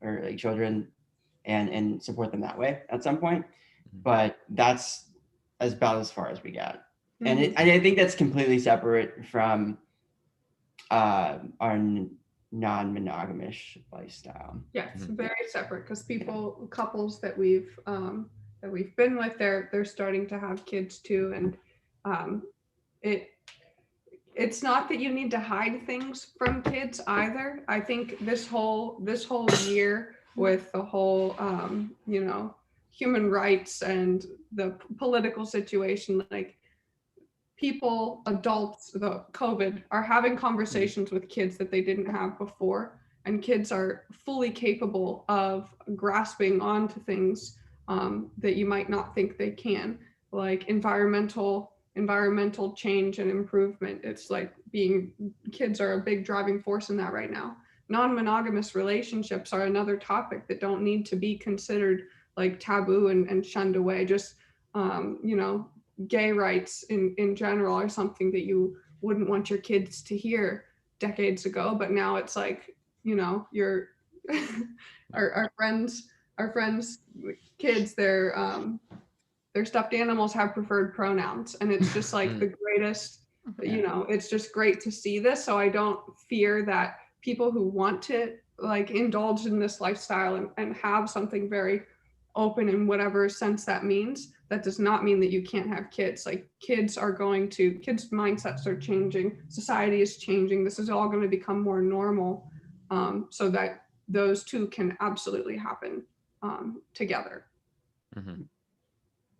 are like children and support them that way at some point. But that's about as far as we got. And I think that's completely separate from our non-monogamous lifestyle. Yeah, it's very separate, because couples that we've been with, they're starting to have kids too, and it's not that you need to hide things from kids either. I think this whole year with the whole you know, human rights and the political situation, like people, adults, the COVID, are having conversations with kids that they didn't have before, and kids are fully capable of grasping onto things that you might not think they can, like environmental change and improvement. It's like kids are a big driving force in that right now. Non-monogamous relationships are another topic that don't need to be considered like taboo and shunned away. Just you know, gay rights in general are something that you wouldn't want your kids to hear decades ago, but now it's like, you know, your our friends kids, their stuffed animals have preferred pronouns, and it's just like the greatest, you know, it's just great to see this. So I don't fear that people who want to like indulge in this lifestyle and have something very open in whatever sense that means, that does not mean that you can't have kids. Like kids mindsets are changing, society is changing, this is all going to become more normal, so that those two can absolutely happen together. Mm-hmm.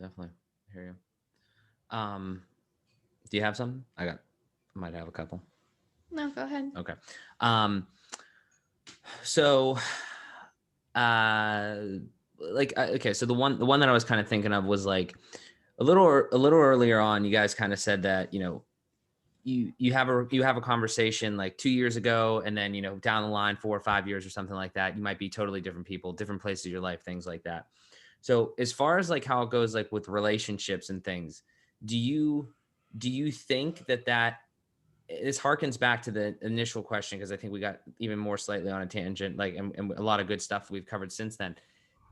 Definitely. I hear you. Do you have something? I might have a couple. No, go ahead. Okay. So, okay. So the one that I was kind of thinking of was like a little earlier on, you guys kind of said that, you know, you have a conversation like 2 years ago, and then, you know, down the line, 4 or 5 years or something like that, you might be totally different people, different places of your life, things like that. So as far as like how it goes, like with relationships and things, do you think that this harkens back to the initial question, because I think we got even more slightly on a tangent, like, and a lot of good stuff we've covered since then.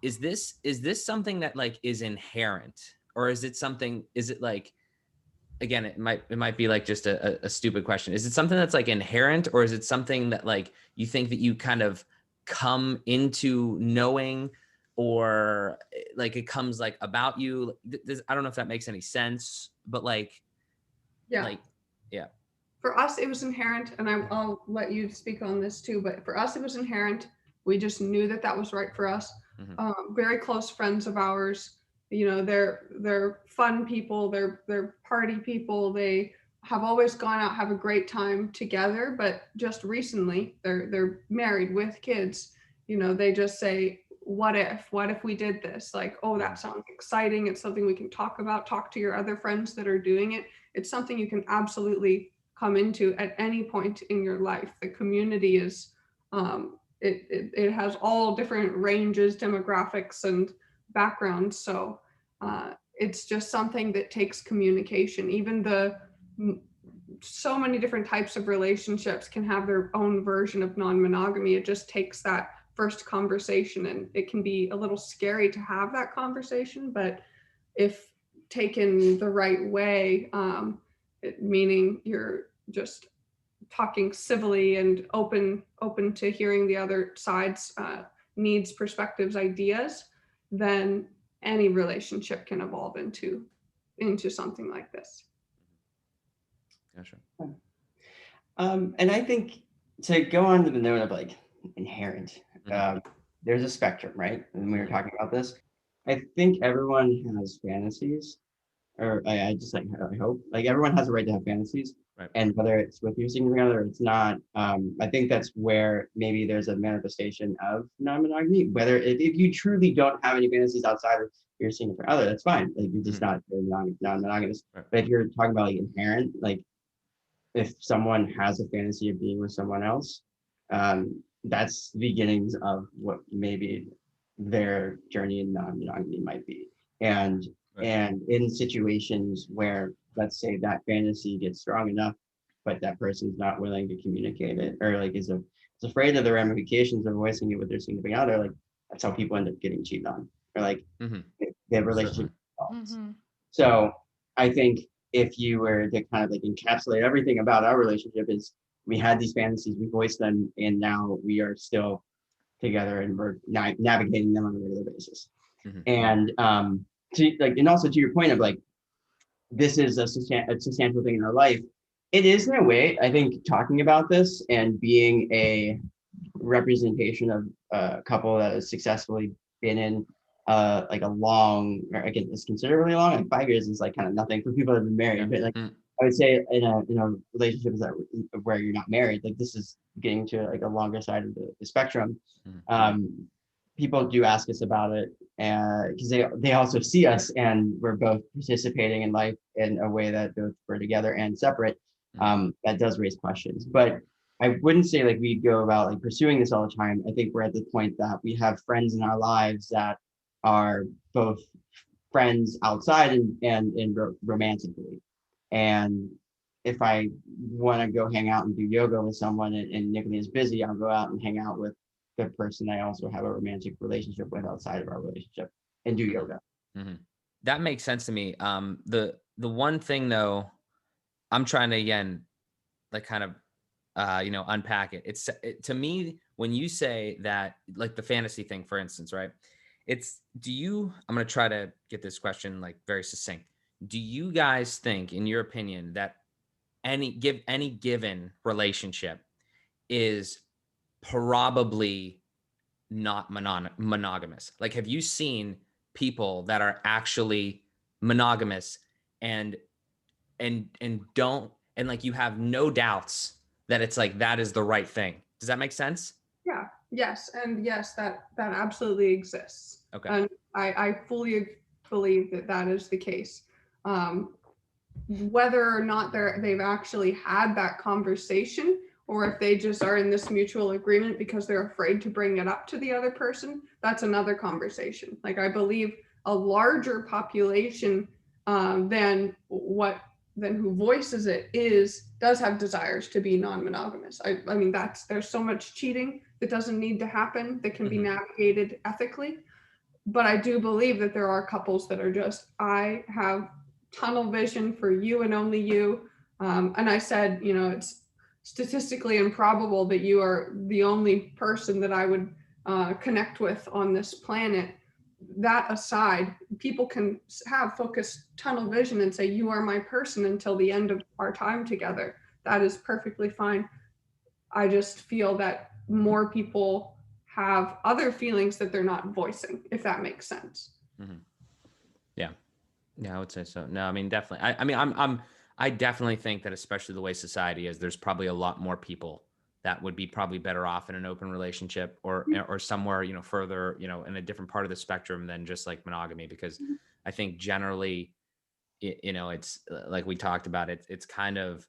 Is this something that like is inherent, or is it like, again, it might be like just a stupid question. Is it something that's like inherent, or is it something that like you think that you kind of come into knowing, or like it comes like about you? I don't know if that makes any sense, but like, Yeah. For us, it was inherent, and I'll let you speak on this too, but for us, it was inherent. We just knew that was right for us. Mm-hmm. Very close friends of ours, you know, they're fun people, they're party people. They have always gone out, have a great time together, but just recently they're married with kids. You know, they just say, what if we did this? Like, oh, that sounds exciting. It's something we can talk about. Talk to your other friends that are doing it. It's something you can absolutely come into at any point in your life. The community is it has all different ranges, demographics, and backgrounds. So it's just something that takes communication. Even so many different types of relationships can have their own version of non-monogamy. It just takes that first conversation, and it can be a little scary to have that conversation, but if taken the right way, meaning you're just talking civilly and open to hearing the other side's needs, perspectives, ideas, then any relationship can evolve into something like this. Gotcha. And I think, to go on to the note of like inherent, there's a spectrum, right? And we were talking about this. I think everyone has fantasies, or I just like, I hope like everyone has a right to have fantasies, right? And whether it's with your significant other or it's not, I think that's where maybe there's a manifestation of non-monogamy. Whether if you truly don't have any fantasies outside of your significant other, that's fine. Like you're just not non-monogamous. Right. But if you're talking about like inherent, like if someone has a fantasy of being with someone else, that's the beginnings of what maybe their journey in non-monogamy might be. And in situations where, let's say, that fantasy gets strong enough, but that person's not willing to communicate it, or like is afraid of the ramifications of voicing it with their significant other, like that's how people end up getting cheated on, or like they have relationship problems. So I think if you were to kind of like encapsulate everything about our relationship, is we had these fantasies, we voiced them, and now we are still together and we're navigating them on a regular basis. And and also to your point of like, this is a substantial thing in our life. It is, in a way, I think, talking about this and being a representation of a couple that has successfully been in like a long, or again, it's considerably long, like 5 years is like kind of nothing for people that have been married, but like I would say in a relationship where you're not married, like this is getting to like a longer side of the spectrum. People do ask us about it, and because they also see us and we're both participating in life in a way that both we're together and separate. That does raise questions, but I wouldn't say like we go about like pursuing this all the time. I think we're at the point that we have friends in our lives that are both friends outside and romantically. And if I want to go hang out and do yoga with someone and Nicolina is busy, I'll go out and hang out with the person I also have a romantic relationship with outside of our relationship and do yoga. Mm-hmm. That makes sense to me. The one thing though, I'm trying to again, like kind of, unpack it. To me, when you say that, like the fantasy thing, for instance, right? I'm going to try to get this question like very succinct. Do you guys think, in your opinion, that any given relationship is probably not monogamous? Like, have you seen people that are actually monogamous and don't, and like you have no doubts that it's like that is the right thing? Does that make sense? Yeah. Yes. And yes, that absolutely exists. Okay. And I fully believe that that is the case. Whether or not they've actually had that conversation, or if they just are in this mutual agreement because they're afraid to bring it up to the other person, that's another conversation. Like, I believe a larger population than who voices it does have desires to be non-monogamous. I mean, there's so much cheating that doesn't need to happen, that can be navigated ethically. But I do believe that there are couples that are just, I have tunnel vision for you and only you. And I said, it's statistically improbable that you are the only person that I would connect with on this planet. That aside, people can have focused tunnel vision and say, you are my person until the end of our time together. That is perfectly fine. I just feel that more people have other feelings that they're not voicing, if that makes sense. Mm-hmm. Yeah, I would say so. No, I mean, definitely. I definitely think that, especially the way society is, there's probably a lot more people that would be probably better off in an open relationship or somewhere, further, in a different part of the spectrum than just like monogamy. Because I think generally, it's like we talked about it. It's kind of,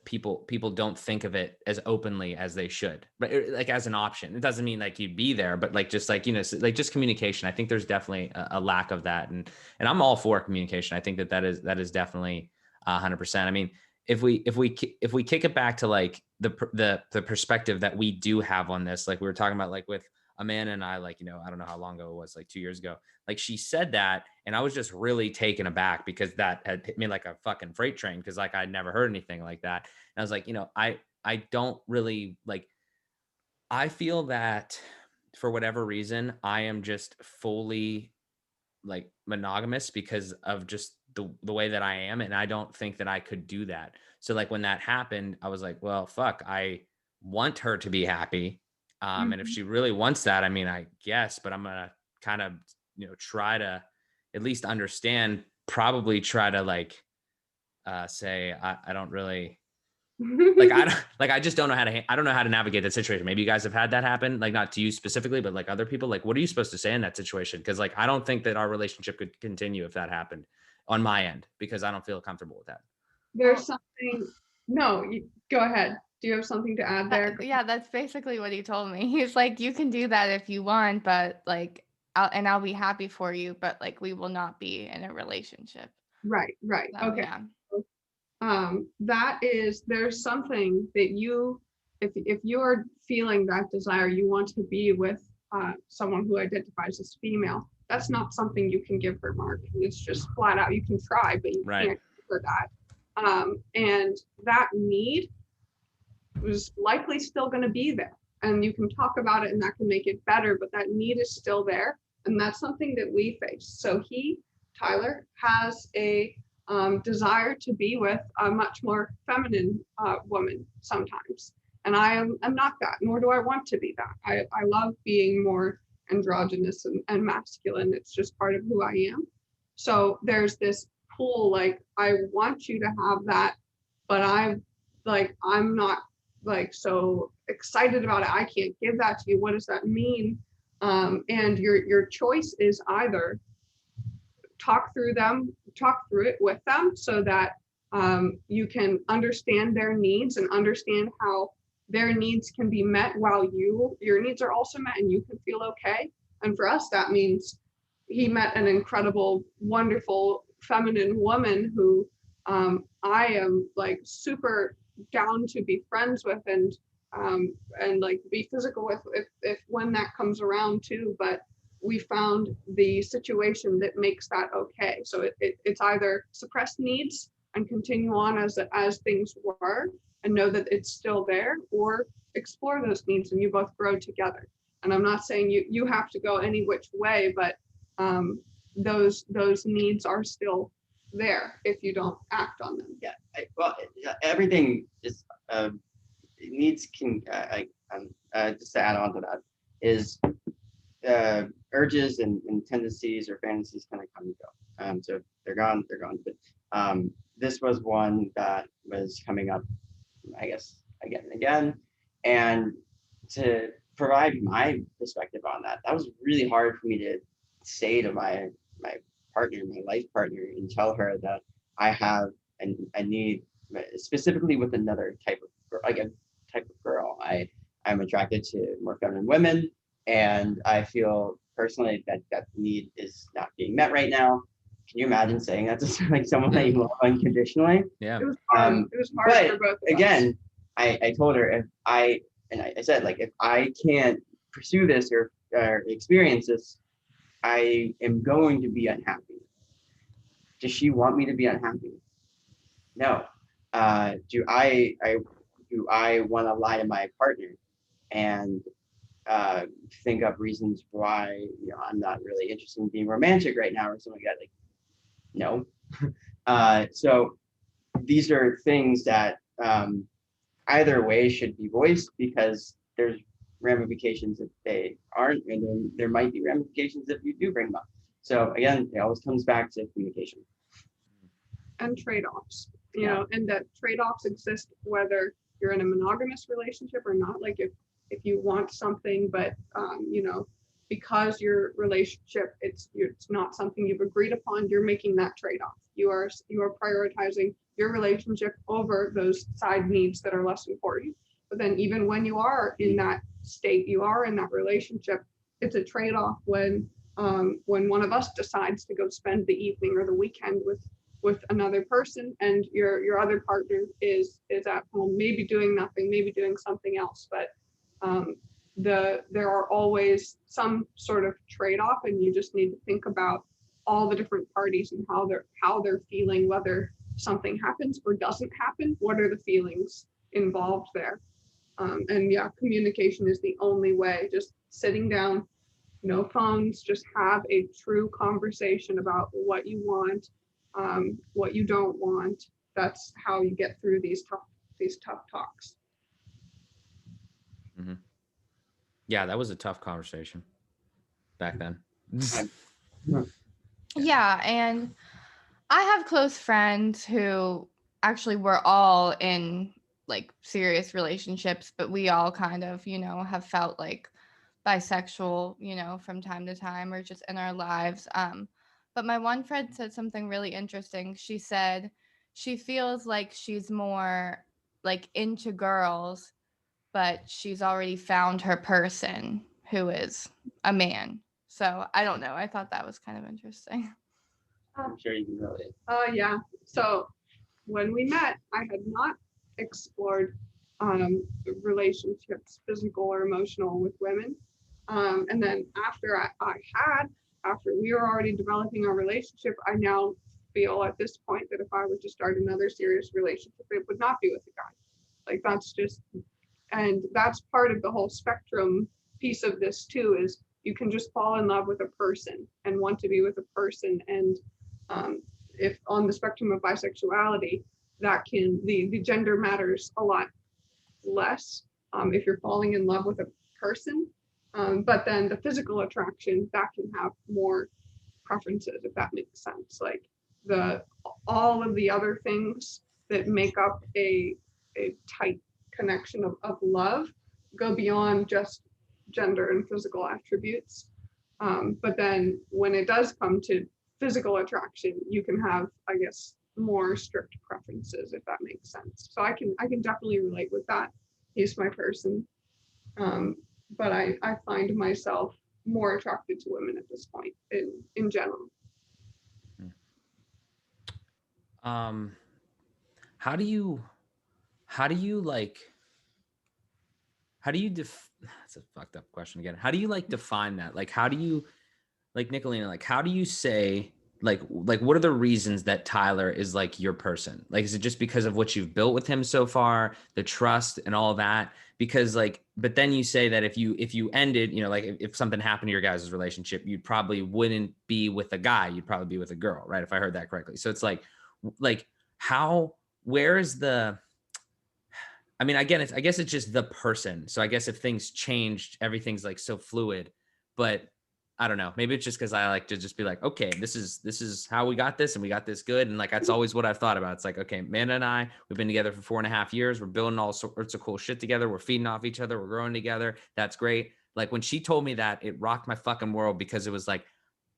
people don't think of it as openly as they should, but like as an option. It doesn't mean like you'd be there, but like just like, like just communication. I think there's definitely a lack of that, and I'm all for communication. I think that is definitely 100%. I mean, if we kick it back to like the perspective that we do have on this, like we were talking about, like with Amanda and I, like, I don't know how long ago it was, like 2 years ago, like she said that, and I was just really taken aback because that had hit me like a fucking freight train, because like I'd never heard anything like that. And I was like, I don't really like, I feel that for whatever reason, I am just fully like monogamous because of just the way that I am. And I don't think that I could do that. So like when that happened, I was like, well, fuck, I want her to be happy. And if she really wants that, I mean, I guess, but I'm going to kind of, try to at least understand, probably try to like, say, I don't really like, I just don't know I don't know how to navigate that situation. Maybe you guys have had that happen, like not to you specifically, but like other people. Like, what are you supposed to say in that situation? Because like, I don't think that our relationship could continue if that happened on my end, because I don't feel comfortable with that. There's something, no, you go ahead. Do you have something to add there? Yeah, that's basically what he told me. He's like, you can do that if you want, but like, I'll be happy for you, but like, we will not be in a relationship. Right. So, Okay. Yeah. There's something that if you're feeling that desire, you want to be with someone who identifies as female, that's not something you can give her, Mark. It's just flat out, you can try, but you can't give her that. And that need was likely still going to be there, and you can talk about it and that can make it better, but that need is still there, and that's something that we face. So Tyler has a desire to be with a much more feminine woman sometimes, and I'm not that, nor do I want to be that. I love being more androgynous and masculine. It's just part of who I am. So there's this pull, like, I want you to have that, but I'm not like so excited about it. I can't give that to you. What does that mean? And your choice is either talk through it with them so that you can understand their needs and understand how their needs can be met while your needs are also met, and you can feel okay. And for us, that means he met an incredible, wonderful, feminine woman who I am like super down to be friends with and like be physical with if when that comes around too. But we found the situation that makes that okay. So it's either suppress needs and continue on as things were and know that it's still there, or explore those needs and you both grow together. And I'm not saying you have to go any which way, but those needs are still there if you don't act on them. Yeah, everything is needs can just to add on to that is urges and tendencies or fantasies kind of come and go. So if they're gone, they're gone. But this was one that was coming up, I guess, again and again. And to provide my perspective on that, that was really hard for me to say to my partner, my life partner, and tell her that I have a need specifically with another type of girl. I'm attracted to more feminine women, and I feel personally that need is not being met right now. Can you imagine saying that to like someone that you love unconditionally? Yeah. It was hard. It was hard But for both of again, us. I told her if I said, like, if I can't pursue this or experience this, I am going to be unhappy. Does she want me to be unhappy? No. Do I want to lie to my partner and think up reasons why I'm not really interested in being romantic right now or something like that? Like, no. So these are things that either way should be voiced, because there's ramifications if they aren't, and then there might be ramifications if you do bring them up. So again, it always comes back to communication. And trade-offs, you know, and that trade-offs exist whether you're in a monogamous relationship or not. Like if you want something, but because your relationship, it's not something you've agreed upon, you're making that trade-off. You are prioritizing your relationship over those side needs that are less important. But then even when you are in that state, you are in that relationship, it's a trade-off when one of us decides to go spend the evening or the weekend with another person, and your other partner is at home, maybe doing nothing, maybe doing something else. But there are always some sort of trade-off, and you just need to think about all the different parties and how they're feeling, whether something happens or doesn't happen. What are the feelings involved there? And yeah, communication is the only way. Just sitting down, no phones, just have a true conversation about what you want, what you don't want. That's how you get through these tough talks. Mm-hmm. Yeah, that was a tough conversation back then. Yeah, and I have close friends who actually were all in like serious relationships, but we all kind of, have felt like bisexual, from time to time or just in our lives. But my one friend said something really interesting. She said she feels like she's more like into girls, but she's already found her person who is a man. So I don't know. I thought that was kind of interesting. I'm sure you can relate. Yeah. So when we met, I had not explored relationships, physical or emotional, with women. And then after we were already developing our relationship, I now feel at this point that if I were to start another serious relationship, it would not be with a guy. Like that's part of the whole spectrum piece of this too, is you can just fall in love with a person and want to be with a person. And if on the spectrum of bisexuality, that the gender matters a lot less if you're falling in love with a person. But then the physical attraction, that can have more preferences, if that makes sense. Like all of the other things that make up a tight connection of love go beyond just gender and physical attributes. But then when it does come to physical attraction, you can have, I guess, more strict preferences, if that makes sense. So I can definitely relate with that. He's my person. But I find myself more attracted to women at this point in general. How do you like, that's a fucked up question again. How do you like define that? Like, how do you, like, Nicolina, like, how do you say, like what are the reasons that Tyler is like your person? Like, is it just because of what you've built with him so far, the trust and all that? Because like, but then you say that if you ended, you know, like if something happened to your guys' relationship, you probably wouldn't be with a guy, you'd probably be with a girl, right? If I heard that correctly. So it's like how, where is the, I mean, again, I guess it's just the person. So I guess if things changed, everything's like so fluid, but I don't know. Maybe it's just because I like to just be like, okay, this is how we got this, and we got this good. And like, that's always what I've thought about. It's like, okay, Amanda and I, we've been together for 4.5 years. We're building all sorts of cool shit together. We're feeding off each other. We're growing together. That's great. Like when she told me that, it rocked my fucking world, because it was like,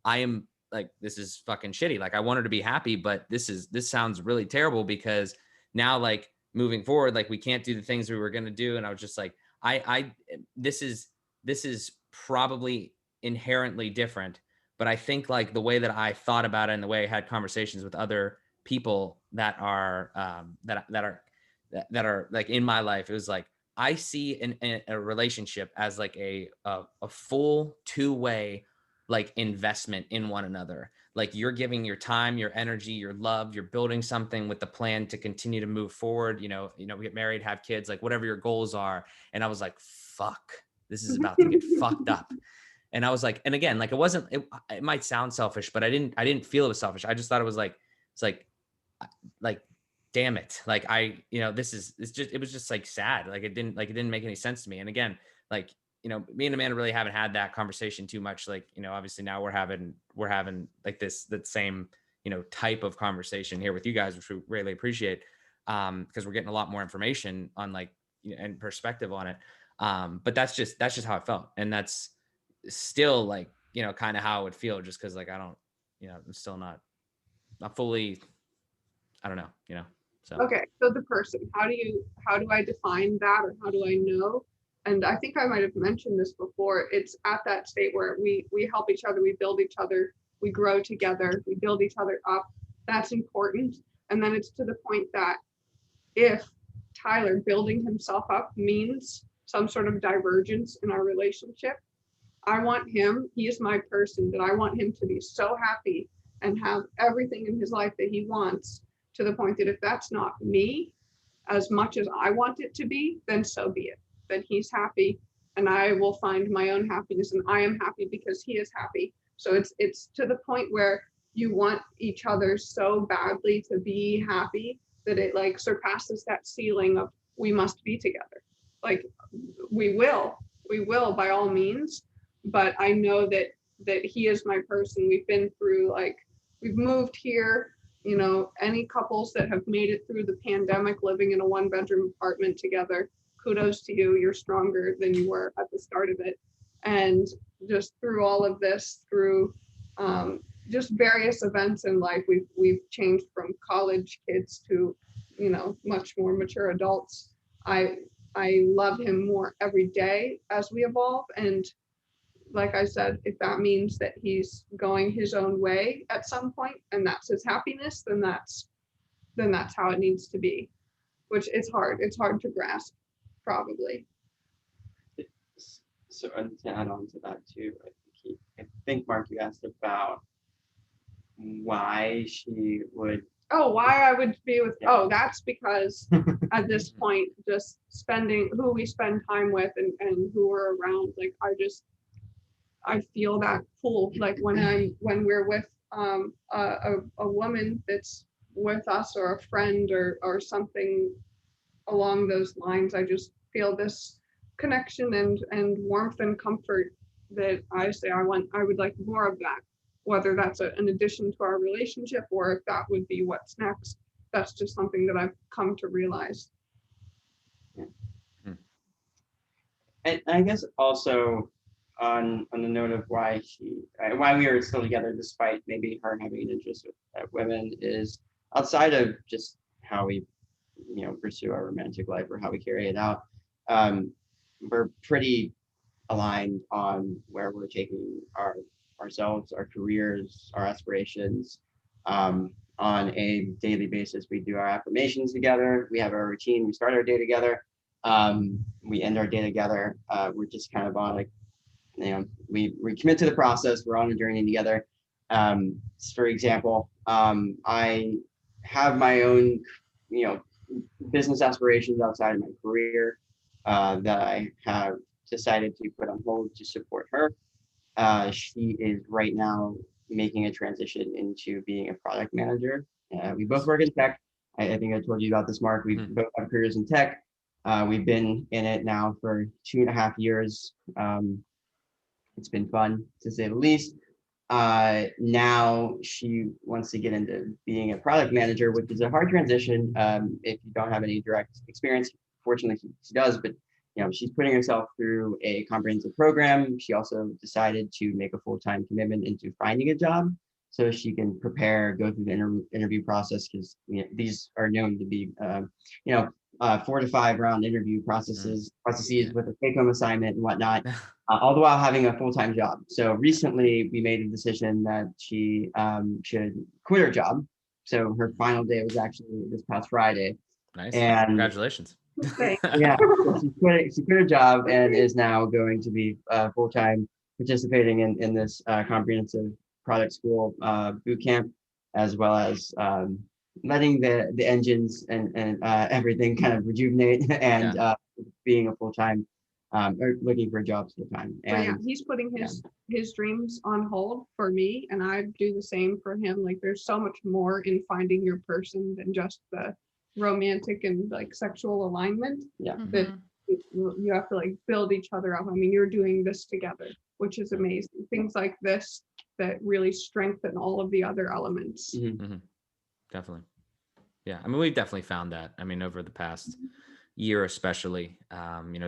I am like, this is fucking shitty. Like I want her to be happy, but this sounds really terrible, because now like moving forward, like we can't do the things we were going to do. And I was just like, this is probably inherently different, but I think like the way that I thought about it and the way I had conversations with other people that are that are like in my life, it was like, I see a relationship as like a full two-way like investment in one another. Like you're giving your time, your energy, your love, you're building something with the plan to continue to move forward, you know, get married, have kids, like whatever your goals are. And I was like, fuck, this is about to get fucked up. And I was like, and again, like it might sound selfish, but I didn't feel it was selfish. I just thought it was like, it's like, damn it. Like it was just like sad. Like it didn't make any sense to me. And again, like, you know, me and Amanda really haven't had that conversation too much. Like, you know, obviously now we're having like that same, you know, type of conversation here with you guys, which we really appreciate, because we're getting a lot more information on like, you know, and perspective on it. But that's just how I felt. And that's still like, you know, kind of how it would feel, just because like, I don't, you know, I'm still not fully, I don't know, you know, so. Okay, so the person, how do I define that, or how do I know? And I think I might have mentioned this before. It's at that state where we help each other, we build each other, we grow together, we build each other up. That's important. And then it's to the point that if Tyler building himself up means some sort of divergence in our relationship, I want him, he is my person, that I want him to be so happy and have everything in his life that he wants, to the point that if that's not me as much as I want it to be, then so be it. Then he's happy and I will find my own happiness, and I am happy because he is happy. So it's to the point where you want each other so badly to be happy that it like surpasses that ceiling of we must be together. Like we will by all means, but I know that he is my person. We've been through, like, we've moved here, you know, any couples that have made it through the pandemic living in a 1-bedroom apartment together, kudos to you. You're stronger than you were at the start of it. And just through all of this, through just various events in life, we've changed from college kids to, you know, much more mature adults. I love him more every day as we evolve. And like I said, if that means that he's going his own way at some point and that's his happiness, then that's how it needs to be, which it's hard to grasp, probably. So to add on to that too, I think Mark, you asked about why she would. Oh, why I would be with, yeah. Oh, that's because at this point, just spending who we spend time with and who we're around, like I feel that pull, like when we're with a woman that's with us, or a friend or something along those lines, I just feel this connection and warmth and comfort that I say I would like more of that, whether that's an addition to our relationship or if that would be what's next. That's just something that I've come to realize. Yeah. And I guess also on the note of why we are still together despite maybe her having an interest at women, is outside of just how we, you know, pursue our romantic life or how we carry it out. We're pretty aligned on where we're taking ourselves, our careers, our aspirations. On a daily basis, we do our affirmations together. We have our routine. We start our day together. We end our day together. We're just kind of on like, we commit to the process. We're on a journey together. For example, I have my own, business aspirations outside of my career that I have decided to put on hold to support her. She is right now making a transition into being a product manager. We both work in tech. I think I told you about this, Mark. We both have careers in tech. We've been in it now for 2.5 years. It's been fun, to say the least. Now she wants to get into being a product manager, which is a hard transition if you don't have any direct experience. Fortunately, she does, but she's putting herself through a comprehensive program. She also decided to make a full-time commitment into finding a job so she can prepare, go through the interview process, because these are known to be 4 to 5 round interview processes with a take-home assignment and whatnot, all the while having a full-time job. So recently we made a decision that she should quit her job. So her final day was actually this past Friday. Nice. And congratulations. Yeah, so she quit her job and is now going to be full-time participating in this comprehensive product school boot camp, as well as letting the engines and everything kind of rejuvenate and being a full-time or looking for jobs full-time. And yeah, he's putting his dreams on hold for me, and I do the same for him. Like, there's so much more in finding your person than just the romantic and like sexual alignment. That you have to like build each other up. I mean, you're doing this together, which is amazing. Things like this that really strengthen all of the other elements. Definitely. Yeah, I mean, we've definitely found that. I mean, over the past year especially,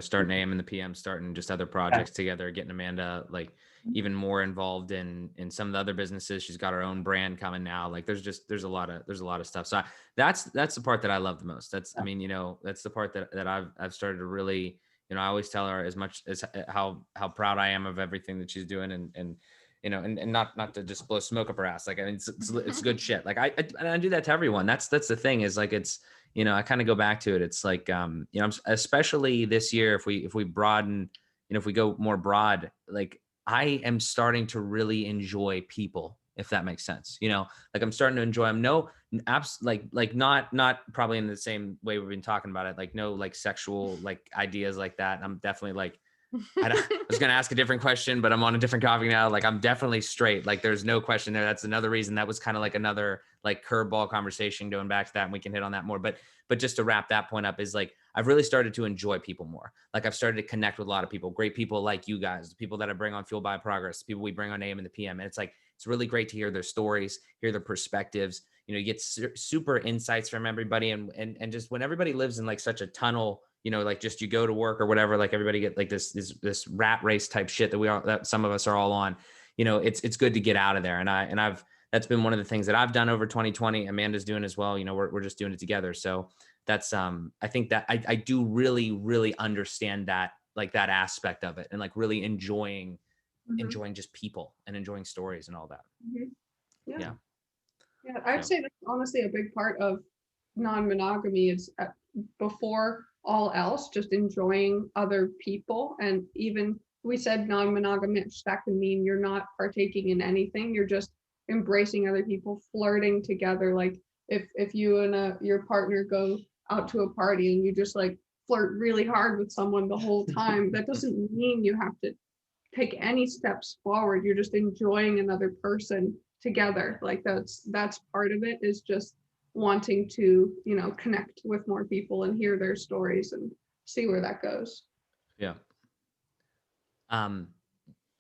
starting AM and the PM, starting just other projects together, getting Amanda like even more involved in some of the other businesses. She's got her own brand coming now. Like there's a lot of stuff. So that's the part that I love the most. That's I mean, that's the part that I've started to really, I always tell her as much as how proud I am of everything that she's doing, and not to just blow smoke up her ass. Like, I mean, it's good shit. Like I do that to everyone. That's the thing, is like, it's, I kind of go back to it. It's like, especially this year, if we broaden, if we go more broad, like I am starting to really enjoy people, if that makes sense. Like I'm starting to enjoy them. No, like not probably in the same way we've been talking about it. Like no, like sexual, like ideas like that. I'm definitely like, I was going to ask a different question, but I'm on a different topic now. Like I'm definitely straight. Like there's no question there. That's another reason that was kind of like another like curveball conversation, going back to that, and we can hit on that more. But just to wrap that point up, is like, I've really started to enjoy people more. Like I've started to connect with a lot of people, great people like you guys, the people that I bring on Fueled by Progress, the people we bring on AM and the PM. And it's like, it's really great to hear their stories, hear their perspectives. You get super insights from everybody. And just when everybody lives in like such a tunnel, like just you go to work or whatever, like everybody get like this rat race type shit that some of us are all on, it's good to get out of there. And I've, that's been one of the things that I've done over 2020. Amanda's doing as well. We're just doing it together. So that's, I think that I do really, really understand that, like that aspect of it, and like really enjoying just people and enjoying stories and all that. Yeah, I'd say that's honestly a big part of non-monogamy is before all else, just enjoying other people. And even we said non-monogamous, that can mean you're not partaking in anything, you're just embracing other people, flirting together. Like if you and your partner go out to a party and you just like flirt really hard with someone the whole time, that doesn't mean you have to take any steps forward. You're just enjoying another person together. Like that's part of it, is just wanting to connect with more people and hear their stories and see where that goes.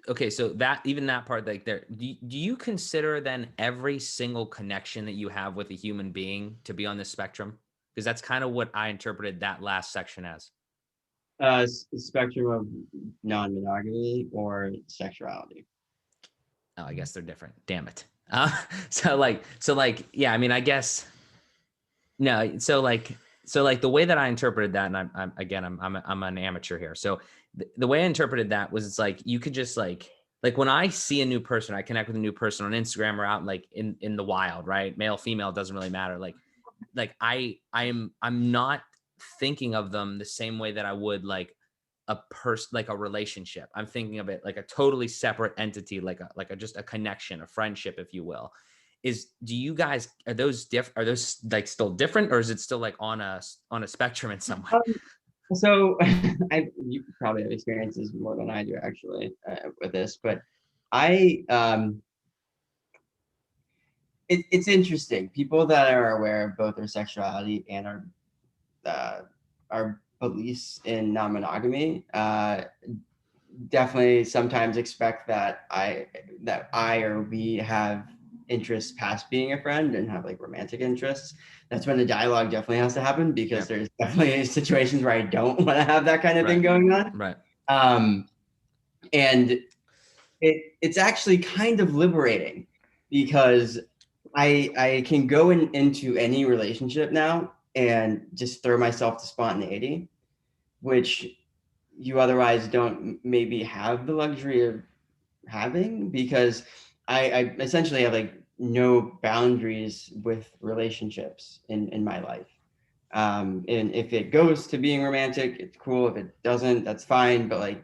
Okay, so that part, like there, do you consider then every single connection that you have with a human being to be on the spectrum? Because that's kind of what I interpreted that last section as. Spectrum of non-monogamy or sexuality. Oh, I guess they're different. Damn it. So like, yeah, I mean, I guess no. So like, So like the way that I interpreted that, and I'm an amateur here. So the way I interpreted that was, it's like you could just like when I see a new person, I connect with a new person on Instagram or out like in the wild, right? Male, female, doesn't really matter. Like I'm not thinking of them the same way that I would like a person, like a relationship. I'm thinking of it like a totally separate entity, like a just a connection, a friendship, if you will. Do you guys, are those like still different, or is it still like on a spectrum in some way? So you probably have experiences more than I do actually with this, but it's interesting. People that are aware of both their sexuality and our beliefs in non-monogamy definitely sometimes expect that I or we have interests past being a friend and have like romantic interests. That's when the dialogue definitely has to happen, because there's definitely situations where I don't want to have that kind of thing going on. Right. And it's actually kind of liberating, because I can go into any relationship now and just throw myself to spontaneity, which you otherwise don't maybe have the luxury of having, because I essentially have like no boundaries with relationships in my life. And if it goes to being romantic, it's cool. If it doesn't, that's fine. But like,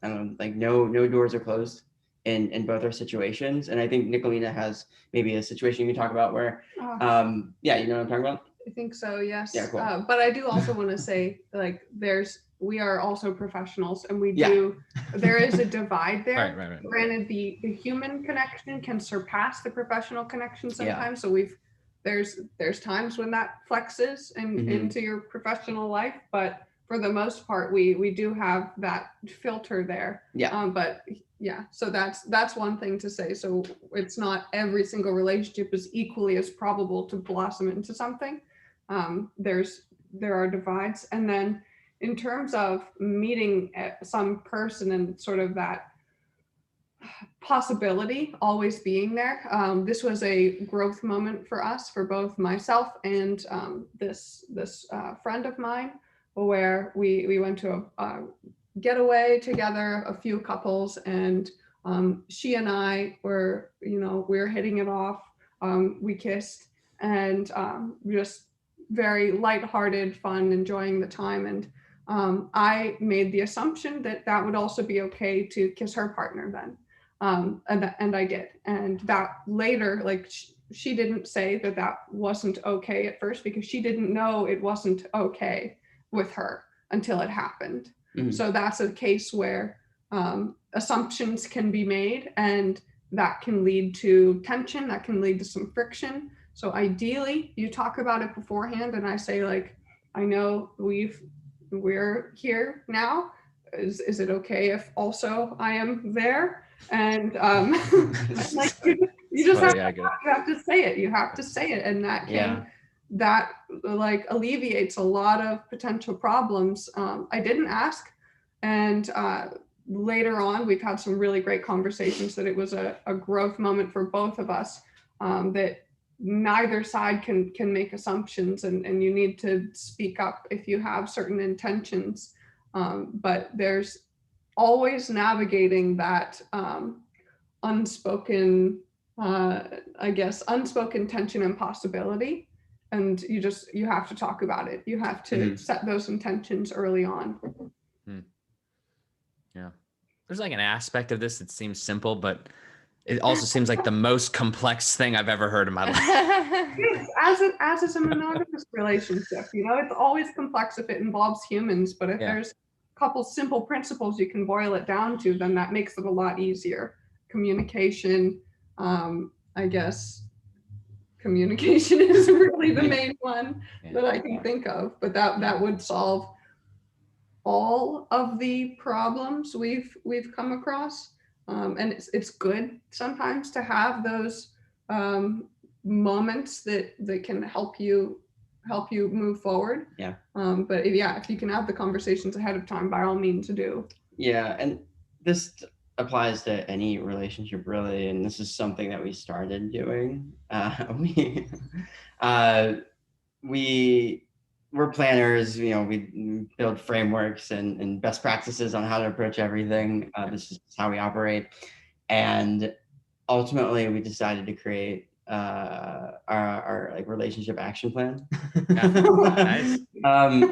I don't know, like no doors are closed in both our situations. And I think Nicolina has maybe a situation you can talk about where, yeah, you know what I'm talking about? I think so, yes. Yeah, cool. But I do also want to say, like, we are also professionals, and there is a divide there. Right. Granted, the human connection can surpass the professional connection sometimes. So there's times when that flexes into your professional life, but for the most part, we do have that filter there. Yeah. But yeah, so that's one thing to say. So it's not every single relationship is equally as probable to blossom into something. There are divides. And then in terms of meeting some person and sort of that possibility always being there, this was a growth moment for us, for both myself and this friend of mine, where we went to a getaway together, a few couples, and she and I were, we were hitting it off. We kissed, and just very lighthearted, fun, enjoying the time. And I made the assumption that would also be okay to kiss her partner then. And I did. And that later, like she didn't say that wasn't okay at first, because she didn't know it wasn't okay with her until it happened. Mm-hmm. So that's a case where assumptions can be made, and that can lead to tension, that can lead to some friction. So ideally, you talk about it beforehand, and I say, like, I know we're here now. Is it okay if also I am there? And like you just have to say it. You have to say it, and that like alleviates a lot of potential problems. I didn't ask, and later on we've had some really great conversations that it was a growth moment for both of us, that neither side can make assumptions, and you need to speak up if you have certain intentions, but there's always navigating that unspoken tension and possibility. And you have to talk about it. You have to set those intentions early on. Yeah. There's like an aspect of this that seems simple, but it also seems like the most complex thing I've ever heard in my life. Yes, as is a monogamous relationship, it's always complex if it involves humans, but if there's a couple simple principles you can boil it down to, then that makes it a lot easier. Communication, I guess communication is really the main one that I can think of, but that would solve all of the problems we've come across. And it's good sometimes to have those moments that can help you move forward. Yeah. But if you can have the conversations ahead of time, by all means do. Yeah, and this applies to any relationship really, and this is something that we started doing. We we're planners, we build frameworks and best practices on how to approach everything. This is how we operate. And ultimately we decided to create our like relationship action plan. Nice.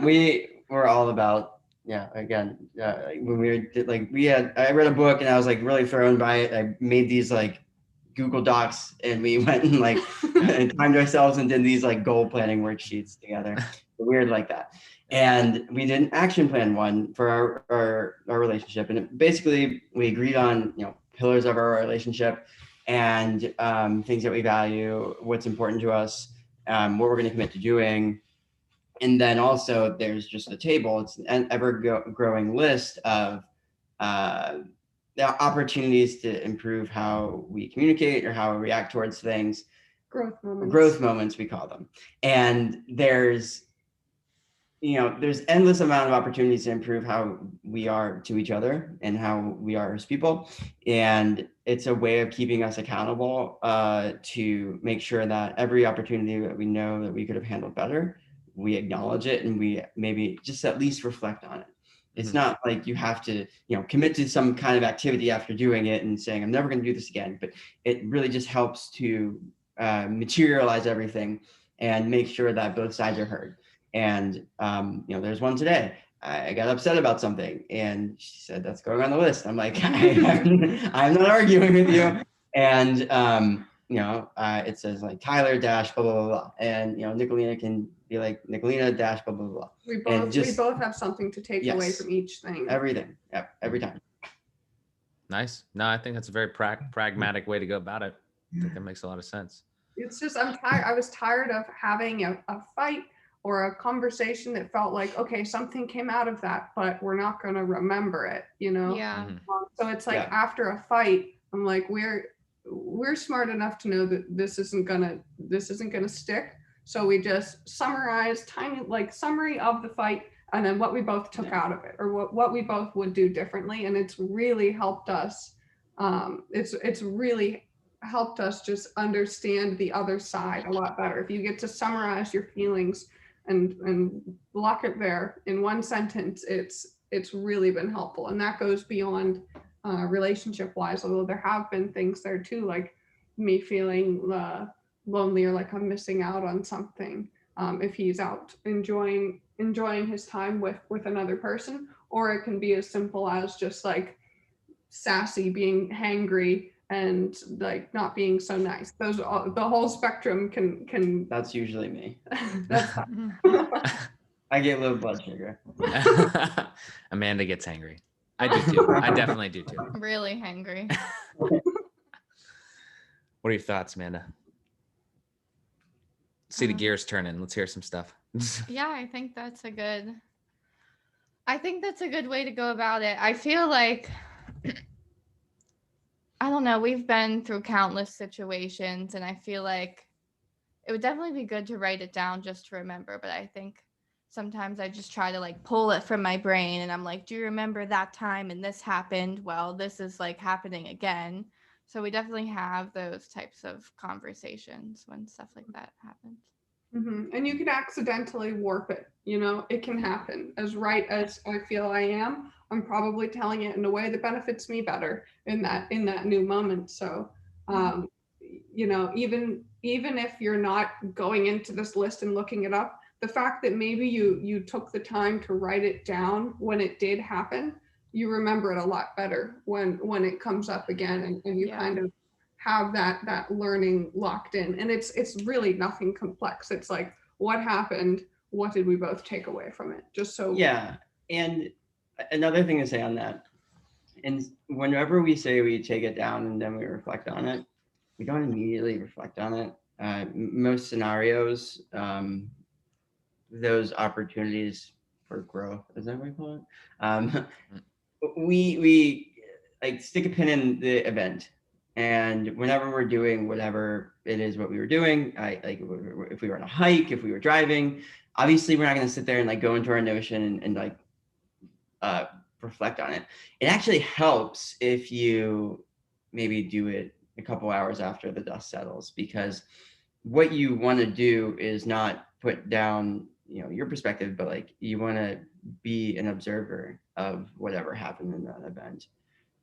We were all about, again, like when I read a book and I was like really thrown by it. I made these like Google Docs and we went and like and timed ourselves and did these like goal planning worksheets together. Weird like that. And we did an action plan one for our relationship. And basically we agreed on, pillars of our relationship and things that we value, what's important to us, what we're going to commit to doing. And then also there's just a table. It's an ever growing list of the opportunities to improve how we communicate or how we react towards things. Growth moments, we call them. And there's endless amount of opportunities to improve how we are to each other and how we are as people. And it's a way of keeping us accountable to make sure that every opportunity that we know that we could have handled better, we acknowledge it and we maybe just at least reflect on it. It's not like you have to, commit to some kind of activity after doing it and saying, I'm never going to do this again. But it really just helps to materialize everything and make sure that both sides are heard. And, there's one today. I got upset about something and she said, that's going on the list. I'm like, I'm not arguing with you. And, it says like Tyler dash blah, blah, blah, blah. And, Nicolina can be like Nicolina dash blah, blah, blah. We both have something to take away from each thing. Everything. Yep. Every time. Nice. No, I think that's a very pragmatic way to go about it. I think that makes a lot of sense. It's just, I'm tired. I was tired of having a fight or a conversation that felt like, okay, something came out of that, but we're not going to remember it, Yeah. So it's like after a fight, I'm like, we're smart enough to know that this isn't gonna stick. So we just summarize tiny like summary of the fight and then what we both took out of it or what we both would do differently. And it's really helped us. It's really helped us just understand the other side a lot better. If you get to summarize your feelings and block it there in one sentence, it's really been helpful. And that goes beyond relationship wise, although there have been things there too, like me feeling lonely or like I'm missing out on something if he's out enjoying his time with another person, or it can be as simple as just like sassy, being hangry and like not being so nice. The whole spectrum can That's usually me. That's I get low blood sugar. Amanda gets angry. I do too. I definitely do too. Really hangry. What are your thoughts, Amanda? See the gears turning. Let's hear some stuff. Yeah, I think that's a good way to go about it. I feel like, I don't know, we've been through countless situations and I feel like it would definitely be good to write it down just to remember. But I think sometimes I just try to like pull it from my brain and I'm like, do you remember that time and this happened? Well, this is like happening again. So we definitely have those types of conversations when stuff like that happens. Mm-hmm. And you could accidentally warp it. It can happen. As right as I feel I am, I'm probably telling it in a way that benefits me better in that new moment. So, even if you're not going into this list and looking it up, the fact that maybe you took the time to write it down when it did happen, you remember it a lot better when it comes up again, and you kind of have that learning locked in. And it's really nothing complex. It's like, what happened? What did we both take away from it? Just so. Yeah. And another thing to say on that, and whenever we say we take it down and then we reflect on it, we don't immediately reflect on it. Most scenarios, those opportunities for growth, is that what we call it? We like stick a pin in the event. And whenever we're doing whatever it is what we were doing, if we were on a hike, if we were driving, obviously we're not going to sit there and like go into our notion and like reflect on it. It actually helps if you maybe do it a couple hours after the dust settles, because what you want to do is not put down your perspective, but like you want to be an observer of whatever happened in that event.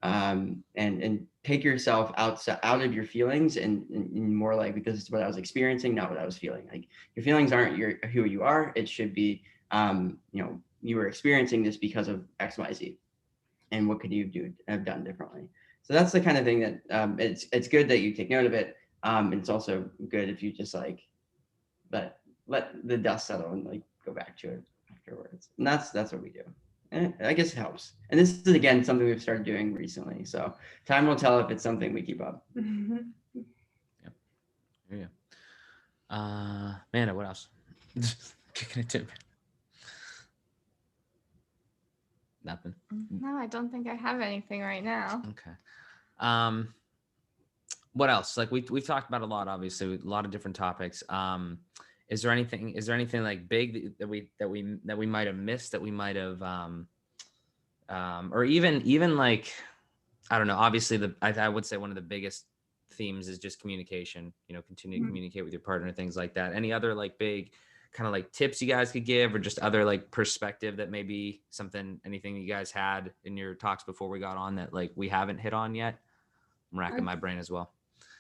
And take yourself out of your feelings and more like, this is what I was experiencing, not what I was feeling. Like your feelings aren't who you are. It should be, you were experiencing this because of X, Y, Z, and what could you have done differently? So that's the kind of thing that it's good that you take note of it. And it's also good if you just like let the dust settle and like go back to it afterwards. And that's what we do. And I guess it helps. And this is again something we've started doing recently. So time will tell if it's something we keep up. Yep. Yeah. Amanda, what else? Kicking it to nothing. No, I don't think I have anything right now. Okay. What else? Like we've talked about a lot, obviously, a lot of different topics. Is there anything like big that we might have missed, that we might have, or even like, I don't know, obviously I would say one of the biggest themes is just communication, continue to communicate with your partner, things like that. Any other like big kind of like tips you guys could give, or just other like perspective that maybe anything you guys had in your talks before we got on that like we haven't hit on yet? I'm racking my brain as well.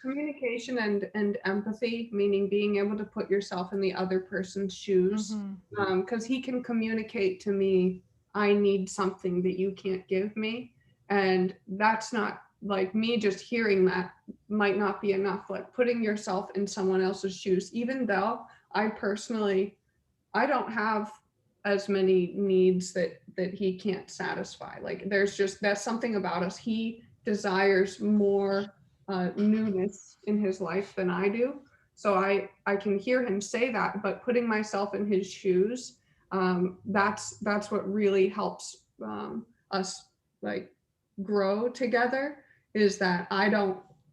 Communication and empathy, meaning being able to put yourself in the other person's shoes, because he can communicate to me, I need something that you can't give me, and that's not like, me just hearing that might not be enough. Like putting yourself in someone else's shoes, even though I personally, I don't have as many needs that he can't satisfy. Like that's something about us. He desires more newness in his life than I do. So I can hear him say that, but putting myself in his shoes, that's what really helps us like grow together, is that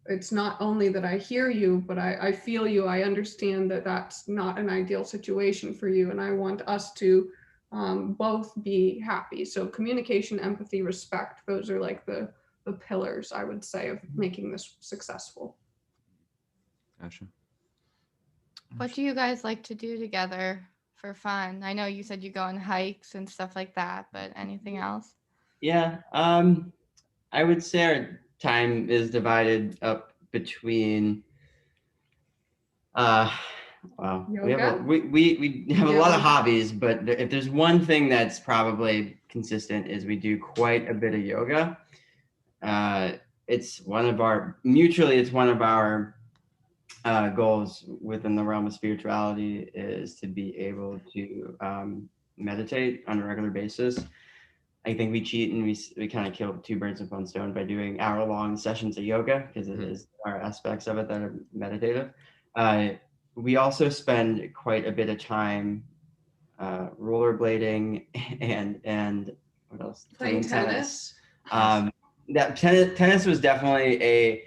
it's not only that I hear you, but I feel you. I understand that that's not an ideal situation for you, and I want us to both be happy. So communication, empathy, respect, those are like the pillars, I would say, of making this successful. Gotcha. What do you guys like to do together for fun? I know you said you go on hikes and stuff like that, but anything else? Yeah, I would say our time is divided up between wow, Yoga? we have a lot of Yoga. hobbies, but if there's one thing that's probably consistent, is we do quite a bit of yoga. It's one of our goals within the realm of spirituality, is to be able to meditate on a regular basis. I think we cheat and we kind of kill two birds with one stone by doing hour-long sessions of yoga, because it is our aspects of it that are meditative. We also spend quite a bit of time rollerblading and what else? Playing tennis. That tennis was definitely a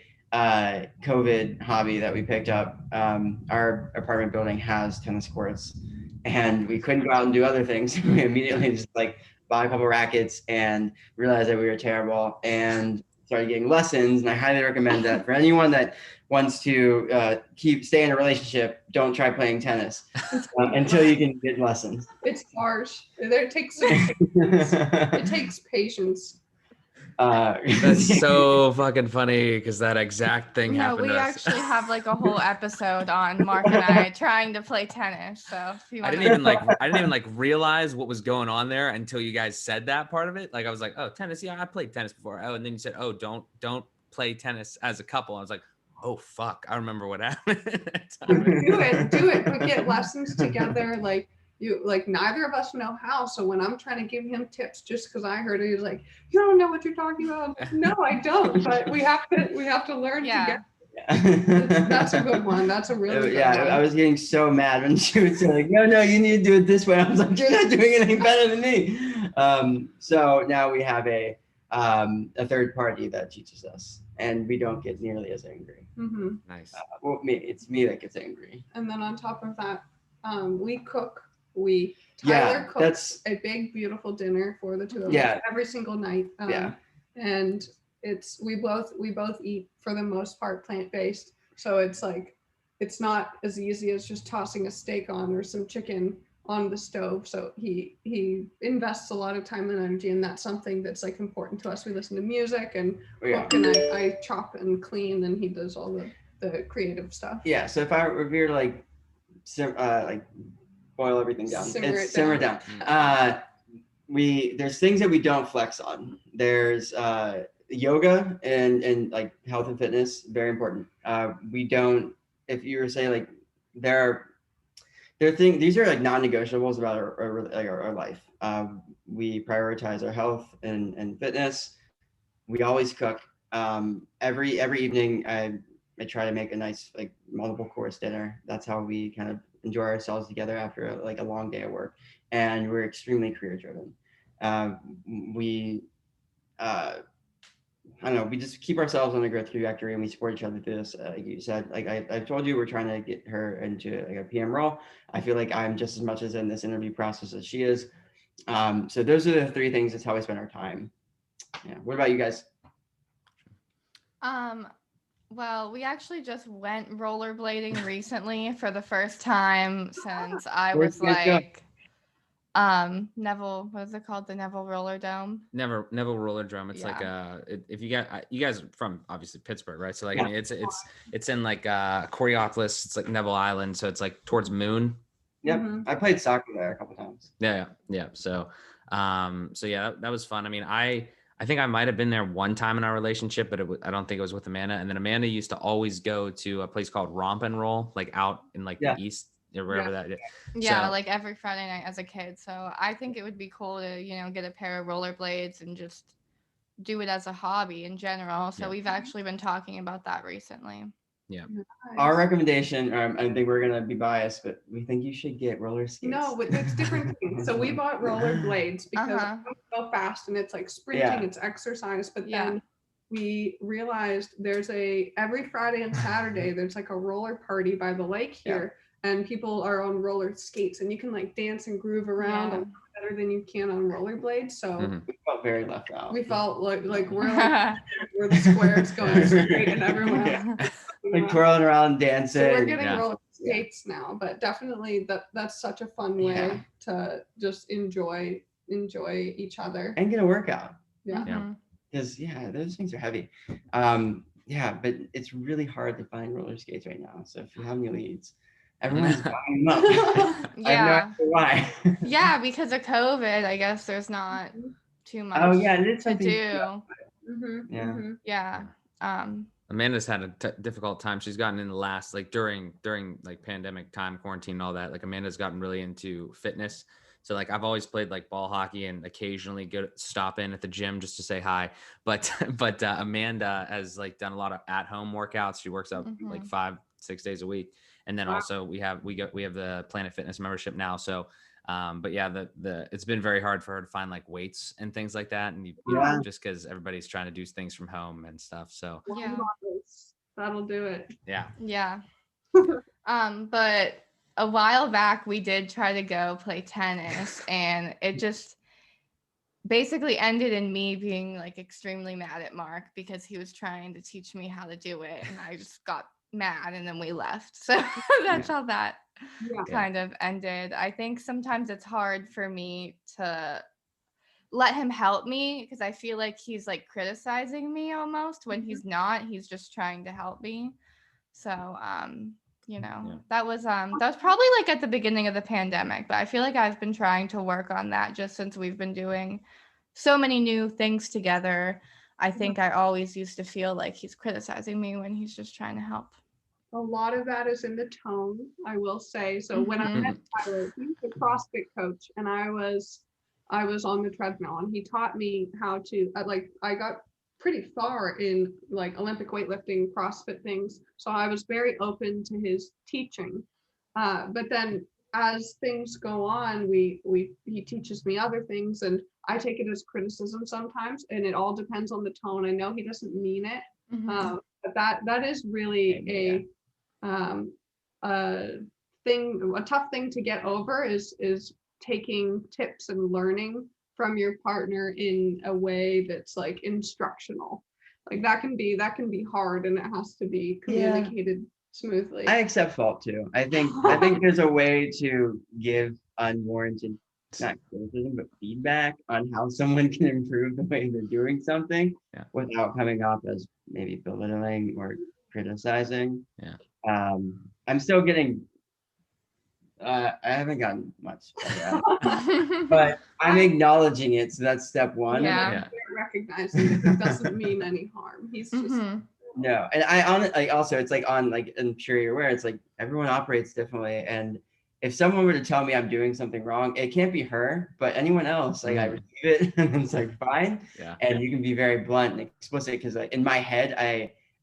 COVID hobby that we picked up. Our apartment building has tennis courts, and we couldn't go out and do other things. We immediately just like bought a couple rackets and realized that we were terrible and started getting lessons. And I highly recommend that for anyone that wants to stay in a relationship, don't try playing tennis until you can get lessons. It's harsh. It takes some patience. It takes patience. That's so fucking funny, because that exact thing happened we to us. actually have like a whole episode on Mark and I trying to play tennis. So if you I want didn't even realize what was going on there until you guys said that part of it. Like I was like, oh, tennis, yeah, I played tennis before. Oh, and then you said, oh, don't play tennis as a couple. I was like, oh fuck, I remember what happened. Do it, but get lessons together. Like neither of us know how. So when I'm trying to give him tips, just because I heard it, he's like, you don't know what you're talking about. No, I don't. But we have to learn together. That's a good one. That's a really good one. I was getting so mad when she would say like, no, you need to do it this way. I was like, you're not doing anything better than me. So now we have a third party that teaches us, and we don't get nearly as angry. Mm-hmm. Nice. It's me that gets angry. And then on top of that, we cook. Tyler cooks a big, beautiful dinner for the two of us every single night. And we both eat, for the most part, plant-based. So it's like, it's not as easy as just tossing a steak on or some chicken on the stove. So he invests a lot of time and energy, and that's something that's like important to us. We listen to music and cook, and I chop and clean, and he does all the creative stuff. Yeah. So if we were to like boil everything down, simmer down. There's things that we don't flex on. There's yoga and like health and fitness, very important. We don't, if you were saying like there are things, these are like non-negotiables about our life. We prioritize our health and fitness. We always cook. Every evening I try to make a nice like multiple course dinner. That's how we kind of enjoy ourselves together after a long day of work. And we're extremely career driven. We I don't know, we just keep ourselves on a growth trajectory, and we support each other through this. Like you said, like I've told you, we're trying to get her into like a PM role. I feel like I'm just as much as in this interview process as she is. So those are the three things. That's how we spend our time. Yeah. What about you guys? Well, we actually just went rollerblading recently for the first time since I was like Neville, what is it called? The Neville Roller Dome. Neville Roller Dome. It's like if you guys are from obviously Pittsburgh, right? So like I mean it's in like Coriopolis. It's like Neville Island, so it's like towards Moon. Yep. I played soccer there a couple times. Yeah. So yeah, that was fun. I mean, I think I might have been there one time in our relationship, but I don't think it was with Amanda. And then Amanda used to always go to a place called Romp and Roll, like out in like the east or wherever that is. Yeah, so, like every Friday night as a kid. So I think it would be cool to, get a pair of rollerblades and just do it as a hobby in general. So we've actually been talking about that recently. Yeah. Our recommendation, I think we're gonna be biased, but we think you should get roller skates. No, it's different things. So we bought rollerblades because it's so fast and it's like sprinting, it's exercise. But then we realized there's every Friday and Saturday there's like a roller party by the lake here, and people are on roller skates, and you can like dance and groove around a lot better than you can on rollerblades. So we felt very left out. We felt like we're we're the squares going straight, and everyone like twirling around, dancing. So we're getting roller skates now, but definitely that's such a fun way to just enjoy each other and get a workout. Yeah. Because those things are heavy. But it's really hard to find roller skates right now. So if you have any leads, everyone's buying them up. I have no idea why. Yeah, because of COVID, I guess there's not too much to do. Yeah. Amanda's had a difficult time. She's gotten in the last, like during like pandemic time, quarantine and all that, like Amanda's gotten really into fitness. So like I've always played like ball hockey and occasionally stop in at the gym just to say hi. But Amanda has like done a lot of at-home workouts. She works out like 5-6 days a week. And then also we have the Planet Fitness membership now. So but it's been very hard for her to find like weights and things like that, and you know, just because everybody's trying to do things from home and stuff. So that'll do it. Yeah. But a while back we did try to go play tennis, and it just basically ended in me being like extremely mad at Mark because he was trying to teach me how to do it, and I just got mad, and then we left. So that's how that kind of ended. I think sometimes it's hard for me to let him help me because I feel like he's like criticizing me almost when he's not. He's just trying to help me. So that was probably like at the beginning of the pandemic, but I feel like I've been trying to work on that just since we've been doing so many new things together. I think I always used to feel like he's criticizing me when he's just trying to help. A lot of that is in the tone, I will say. So when I met Tyler, he was a CrossFit coach, and I was on the treadmill, and he taught me how to I got pretty far in like Olympic weightlifting, CrossFit things. So I was very open to his teaching. But then as things go on, he teaches me other things, and I take it as criticism sometimes, and it all depends on the tone. I know he doesn't mean it, but that is really a tough thing to get over is taking tips and learning from your partner in a way that's like instructional. Like that can be hard, and it has to be communicated smoothly. I accept fault too. I think there's a way to give unwarranted, not criticism, but feedback on how someone can improve the way they're doing something without coming off as maybe belittling or criticizing. I'm still getting, I haven't gotten much better at it, but I'm acknowledging it. So that's step one. Yeah. Recognizing that doesn't mean any harm. He's just no. And I honestly, also, it's like on, like, I'm sure you're aware, it's like everyone operates differently. And if someone were to tell me I'm doing something wrong, it can't be her, but anyone else. Like, I receive it, and it's like fine. And you can be very blunt and explicit, because like in my head,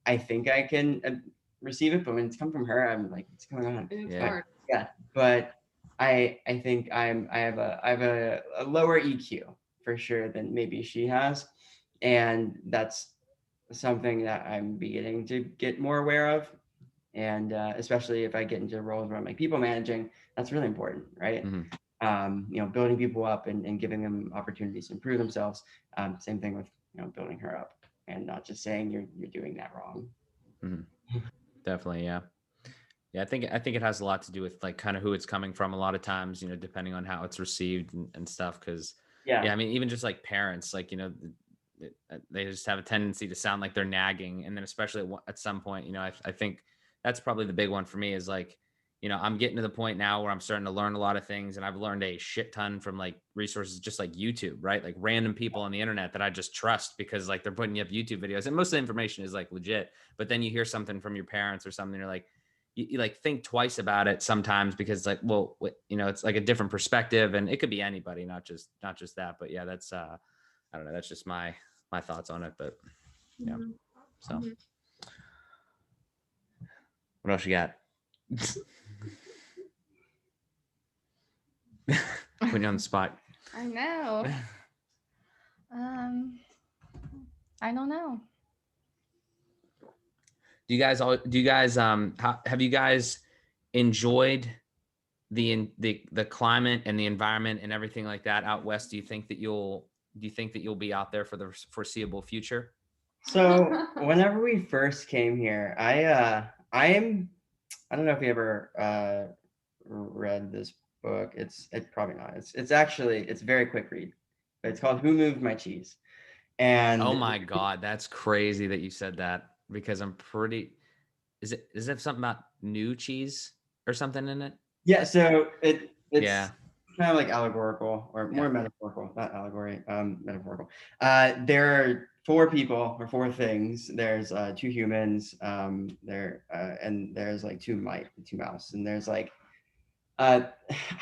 I think I can receive it, but when it's come from her, I'm like, what's going on? it's hard. Yeah, but I think I have a lower EQ for sure than maybe she has, and that's something that I'm beginning to get more aware of. And especially if I get into roles where I'm like people managing, that's really important, right? Building people up and giving them opportunities to improve themselves. Same thing with building her up, and not just saying you're doing that wrong. Definitely, yeah. I think it has a lot to do with like kind of who it's coming from a lot of times, depending on how it's received and stuff. Because I mean, even just like parents, like they just have a tendency to sound like they're nagging, and then especially at some point, I think that's probably the big one for me is like, I'm getting to the point now where I'm starting to learn a lot of things, and I've learned a shit ton from like resources just like YouTube, right? Like random people on the internet that I just trust because like they're putting up YouTube videos, and most of the information is like legit. But then you hear something from your parents or something, you're like, you like think twice about it sometimes, because like, well, it's like a different perspective, and it could be anybody, not just that. But yeah, that's I don't know, that's just my thoughts on it. But yeah. So what else you got? Putting you on the spot. I know. I don't know. Do you guys have you guys enjoyed the climate and the environment and everything like that out west? Do you think that you'll be out there for the foreseeable future? So whenever we first came here, I don't know if you ever read this book. It's probably not. It's actually, it's a very quick read, but it's called Who Moved My Cheese? And oh my God, that's crazy that you said that, because I'm pretty, is it something about new cheese or something in it? Yeah, so it's kind of like allegorical, or more metaphorical, not allegory, metaphorical. There are four people or four things. There's two humans, and there's like two mouse, and there's like I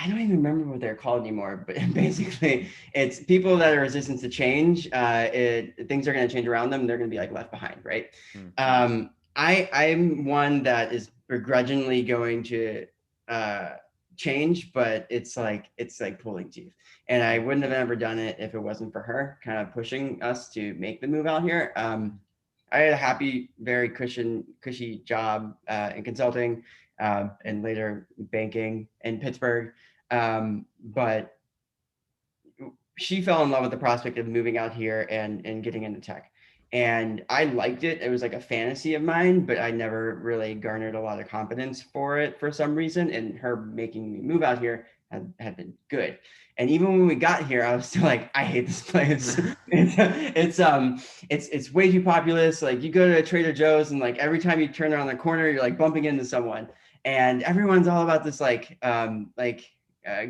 don't even remember what they're called anymore, but basically it's people that are resistant to change. Things are going to change around them. They're going to be like left behind, right? I'm one that is begrudgingly going to change, but it's like pulling teeth. And I wouldn't have ever done it if it wasn't for her kind of pushing us to make the move out here. I had a happy, very cushy job in consulting, and later banking in Pittsburgh. But she fell in love with the prospect of moving out here and getting into tech. And I liked it. It was like a fantasy of mine, but I never really garnered a lot of confidence for it for some reason. And her making me move out here had been good. And even when we got here, I was still like, I hate this place. It's way too populous. Like you go to a Trader Joe's and like every time you turn around the corner, you're like bumping into someone. And everyone's all about this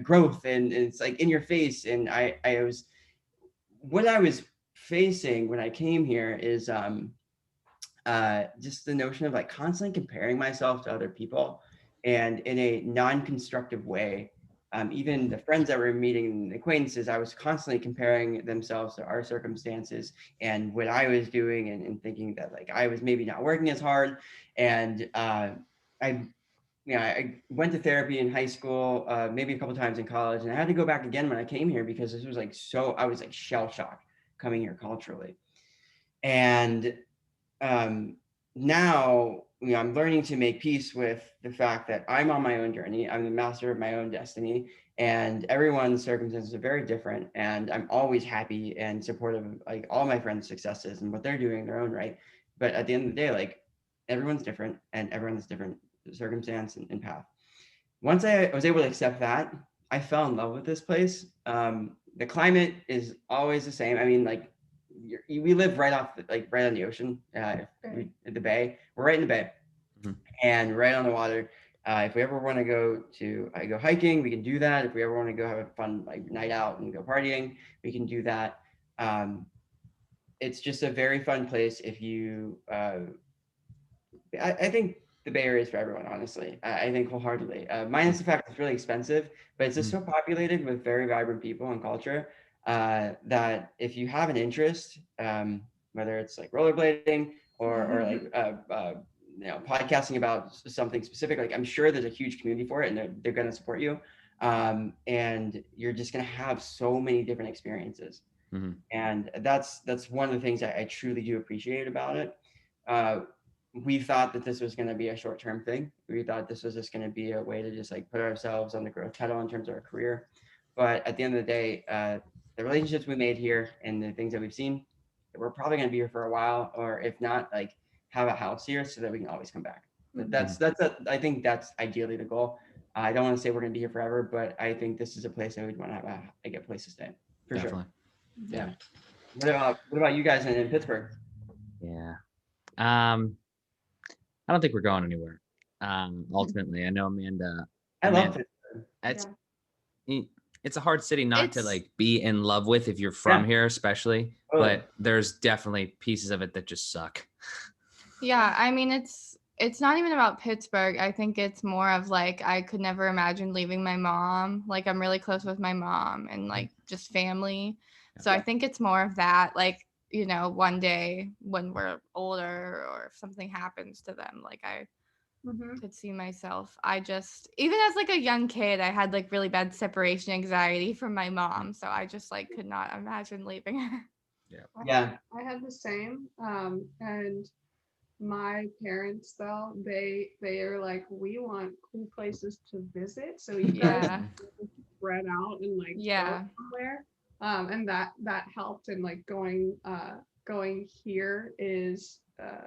growth, and it's like in your face. And what I was facing when I came here is just the notion of like constantly comparing myself to other people, and in a non-constructive way. Even the friends that were meeting, the acquaintances, I was constantly comparing themselves to our circumstances and what I was doing, and thinking that like I was maybe not working as hard. And I went to therapy in high school, maybe a couple times in college, and I had to go back again when I came here, because this was like I was like shell shocked coming here culturally. And now I'm learning to make peace with the fact that I'm on my own journey. I'm the master of my own destiny, and everyone's circumstances are very different. And I'm always happy and supportive of like all my friends' successes and what they're doing in their own right. But at the end of the day, like everyone's different, and everyone has different circumstance and path. Once I was able to accept that, I fell in love with this place. The climate is always the same. I mean, like we live right off, like right on the ocean, the bay. We're right in the bay, and right on the water. If we ever want to go hiking, we can do that. If we ever want to go have a fun like night out and go partying, we can do that. It's just a very fun place. If you, I think the Bay Area is for everyone, honestly. I think wholeheartedly. Minus the fact it's really expensive, but it's just so populated with very vibrant people and culture that if you have an interest, whether it's like rollerblading or like podcasting about something specific, like I'm sure there's a huge community for it, and they're going to support you, and you're just going to have so many different experiences. And that's one of the things I truly do appreciate about it. We thought that this was going to be a short-term thing. We thought this was just going to be a way to just like put ourselves on the growth pedal in terms of our career. But at the end of the day, the relationships we made here and the things that we've seen, we're probably going to be here for a while, or if not, like have a house here so that we can always come back. But I think that's ideally the goal. I don't want to say we're going to be here forever, but I think this is a place I would want to have a place to stay for sure. Yeah. What about you guys in Pittsburgh? Yeah. I don't think we're going anywhere. Ultimately, I know Amanda. I love Pittsburgh. It's a hard city not to like be in love with if you're from here, especially. But there's definitely pieces of it that just suck. Yeah, I mean it's not even about Pittsburgh. I think it's more of like I could never imagine leaving my mom. Like I'm really close with my mom and like just family. So I think it's more of that, like, you know, one day when we're older or if something happens to them, like I could see myself. I just, even as like a young kid, I had like really bad separation anxiety from my mom. So I just like could not imagine leaving her. Yeah. I had the same. And my parents though, they are like, we want cool places to visit. So you guys spread out and like go somewhere. And that helped, and like going here is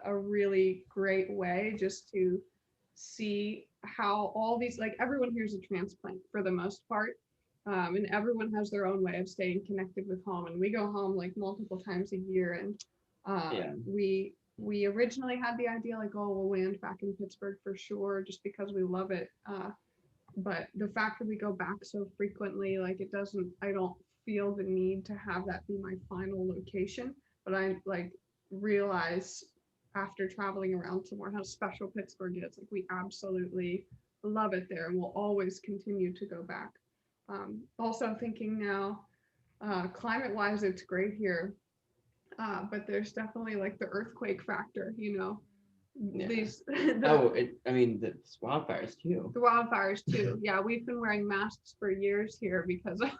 a really great way just to see how all these, like everyone here is a transplant for the most part, and everyone has their own way of staying connected with home, and we go home like multiple times a year, and we originally had the idea like, oh, we'll land back in Pittsburgh for sure just because we love it, but the fact that we go back so frequently, like I don't feel the need to have that be my final location, but I like realize after traveling around some more how special Pittsburgh is. Like we absolutely love it there and we'll always continue to go back. Also thinking now, climate wise, it's great here, but there's definitely like the earthquake factor, you know. These I mean the wildfires too. The wildfires too. Yeah, we've been wearing masks for years here because of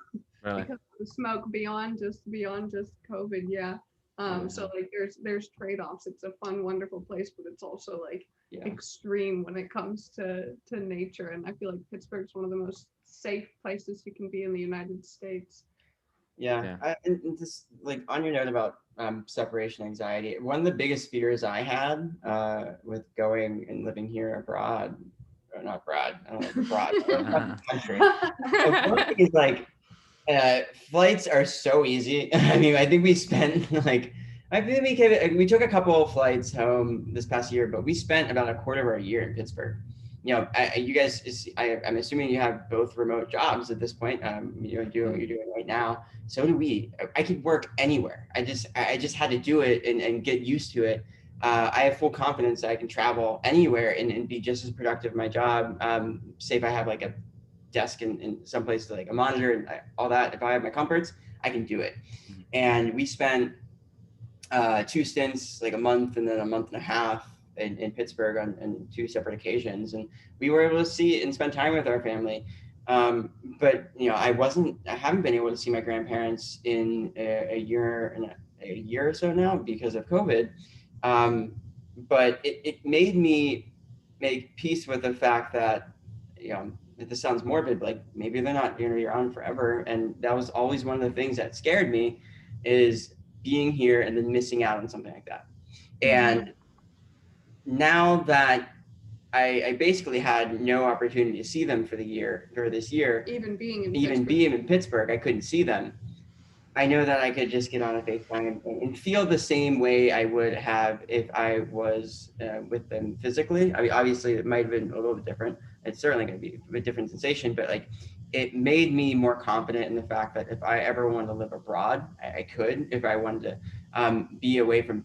because of the smoke beyond just COVID. Yeah. So like there's trade-offs. It's a fun, wonderful place, but it's also like extreme when it comes to nature. And I feel like Pittsburgh's one of the most safe places you can be in the United States. Yeah. And just like on your note about separation anxiety, one of the biggest fears I had with going and living here abroad, or not abroad, I don't know, abroad, country. One thing is like flights are so easy. I mean, I think we spent like, I think we took a couple of flights home this past year, but we spent about a quarter of our year in Pittsburgh. You know, you guys, I'm assuming you have both remote jobs at this point. You're doing what you're doing right now. So do we. I could work anywhere. I just had to do it and get used to it. I have full confidence that I can travel anywhere and be just as productive in my job. Say if I have like a desk in some place, like a monitor and all that, if I have my comforts, I can do it. And we spent 2 stints, like a month and then a month and a half in Pittsburgh on 2 separate occasions, and we were able to see and spend time with our family. But you know, I haven't been able to see my grandparents in a year or so now because of COVID. But it made me make peace with the fact that, you know, this sounds morbid, like maybe they're not going to be around forever. And that was always one of the things that scared me, is being here and then missing out on something like that. And now that I basically had no opportunity to see them for this year. Even being in Even Pittsburgh. being in Pittsburgh, I couldn't see them. I know that I could just get on a FaceTime and feel the same way I would have if I was with them physically. I mean, obviously, it might have been a little bit different. It's certainly going to be a different sensation, but like, it made me more confident in the fact that if I ever wanted to live abroad, I could. If I wanted to be away from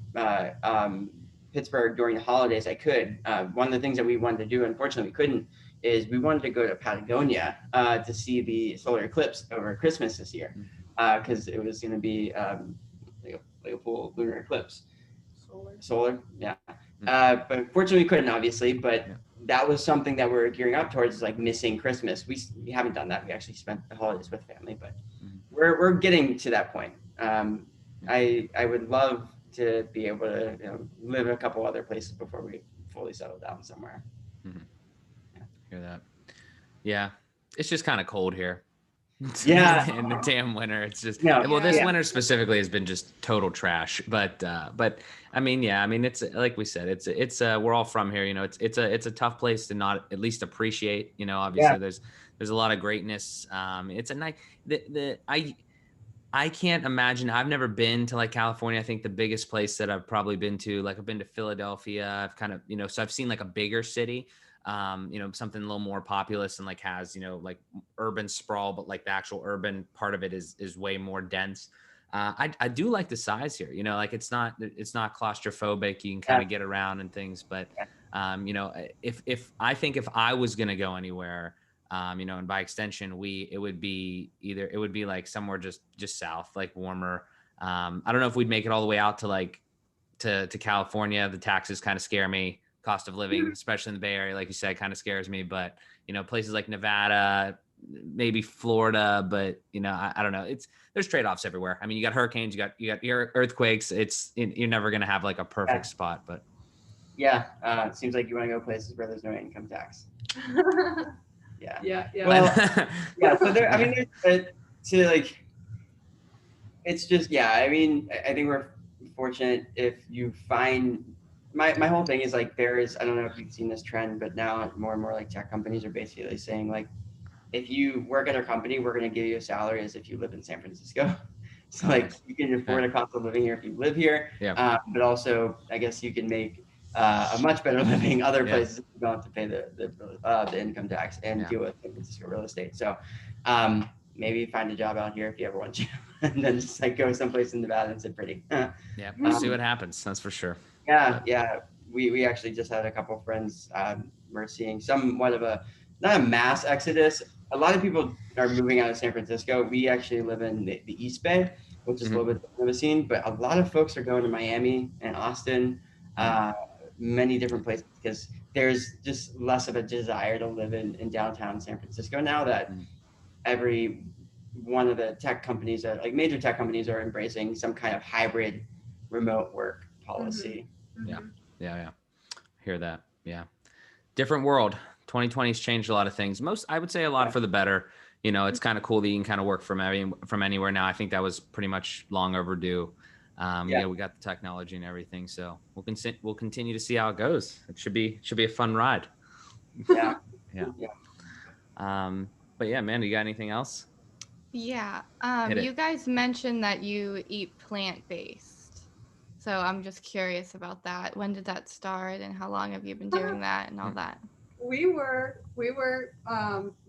Pittsburgh during the holidays, I could. One of the things that we wanted to do, unfortunately, we couldn't, is we wanted to go to Patagonia to see the solar eclipse over Christmas this year. Because it was going to be like a full lunar eclipse. Solar, yeah. But unfortunately, we couldn't, obviously. But that was something that we're gearing up towards, is like missing Christmas. We haven't done that. We actually spent the holidays with family, but we're getting to that point. I would love to be able to live in a couple other places before we fully settle down somewhere. Hear that? Yeah, it's just kind of cold here. Yeah. In the damn winter, it's just well, this winter specifically has been just total trash. But I mean, it's like we said, it's we're all from here, it's a tough place to not at least appreciate. Obviously there's a lot of greatness. It's a nice I can't imagine. I've never been to like California. I think the biggest place that I've probably been to, like I've been to Philadelphia. I've kind of so I've seen like a bigger city. Something a little more populous and like has, like urban sprawl, but like the actual urban part of it is way more dense. I do like the size here, like it's not claustrophobic. You can kind of get around and things, but if I was going to go anywhere, and by extension, it would be like somewhere just south, like warmer. I don't know if we'd make it all the way out to like, to California. The taxes kind of scare me. Cost of living, especially in the Bay Area, like you said, kind of scares me. But places like Nevada, maybe Florida, but I don't know. There's trade-offs everywhere. I mean, you got hurricanes, you got your earthquakes. You're never gonna have like a perfect spot, but it seems like you want to go places where there's no income tax. Yeah. Well, So there, I mean, it's just, I mean, I think we're fortunate if you find. My whole thing is like, I don't know if you've seen this trend, but now more and more like tech companies are basically saying like, if you work at our company, we're going to give you a salary as if you live in San Francisco. So like you can afford a cost of living here if you live here, but also I guess you can make a much better living other places if you don't have to pay the income tax and deal with San Francisco real estate. So maybe find a job out here if you ever want to, and then just like go someplace in Nevada and sit pretty. We'll see what happens. That's for sure. We actually just had a couple of friends. We're seeing somewhat of not a mass exodus. A lot of people are moving out of San Francisco. We actually live in the East Bay, which is a little bit different of a scene, but a lot of folks are going to Miami and Austin, many different places, because there's just less of a desire to live in downtown San Francisco now that every one of the tech companies, like major tech companies, are embracing some kind of hybrid remote work policy. Yeah. Hear that. Yeah. Different world. 2020's changed a lot of things. I would say a lot for the better. It's kind of cool that you can kind of work from anywhere now. I think that was pretty much long overdue. We got the technology and everything, so we'll continue to see how it goes. It should be a fun ride. Yeah. But yeah, Amanda, you got anything else? Yeah. You guys mentioned that you eat plant-based. So I'm just curious about that. When did that start, and how long have you been doing that and all that? We were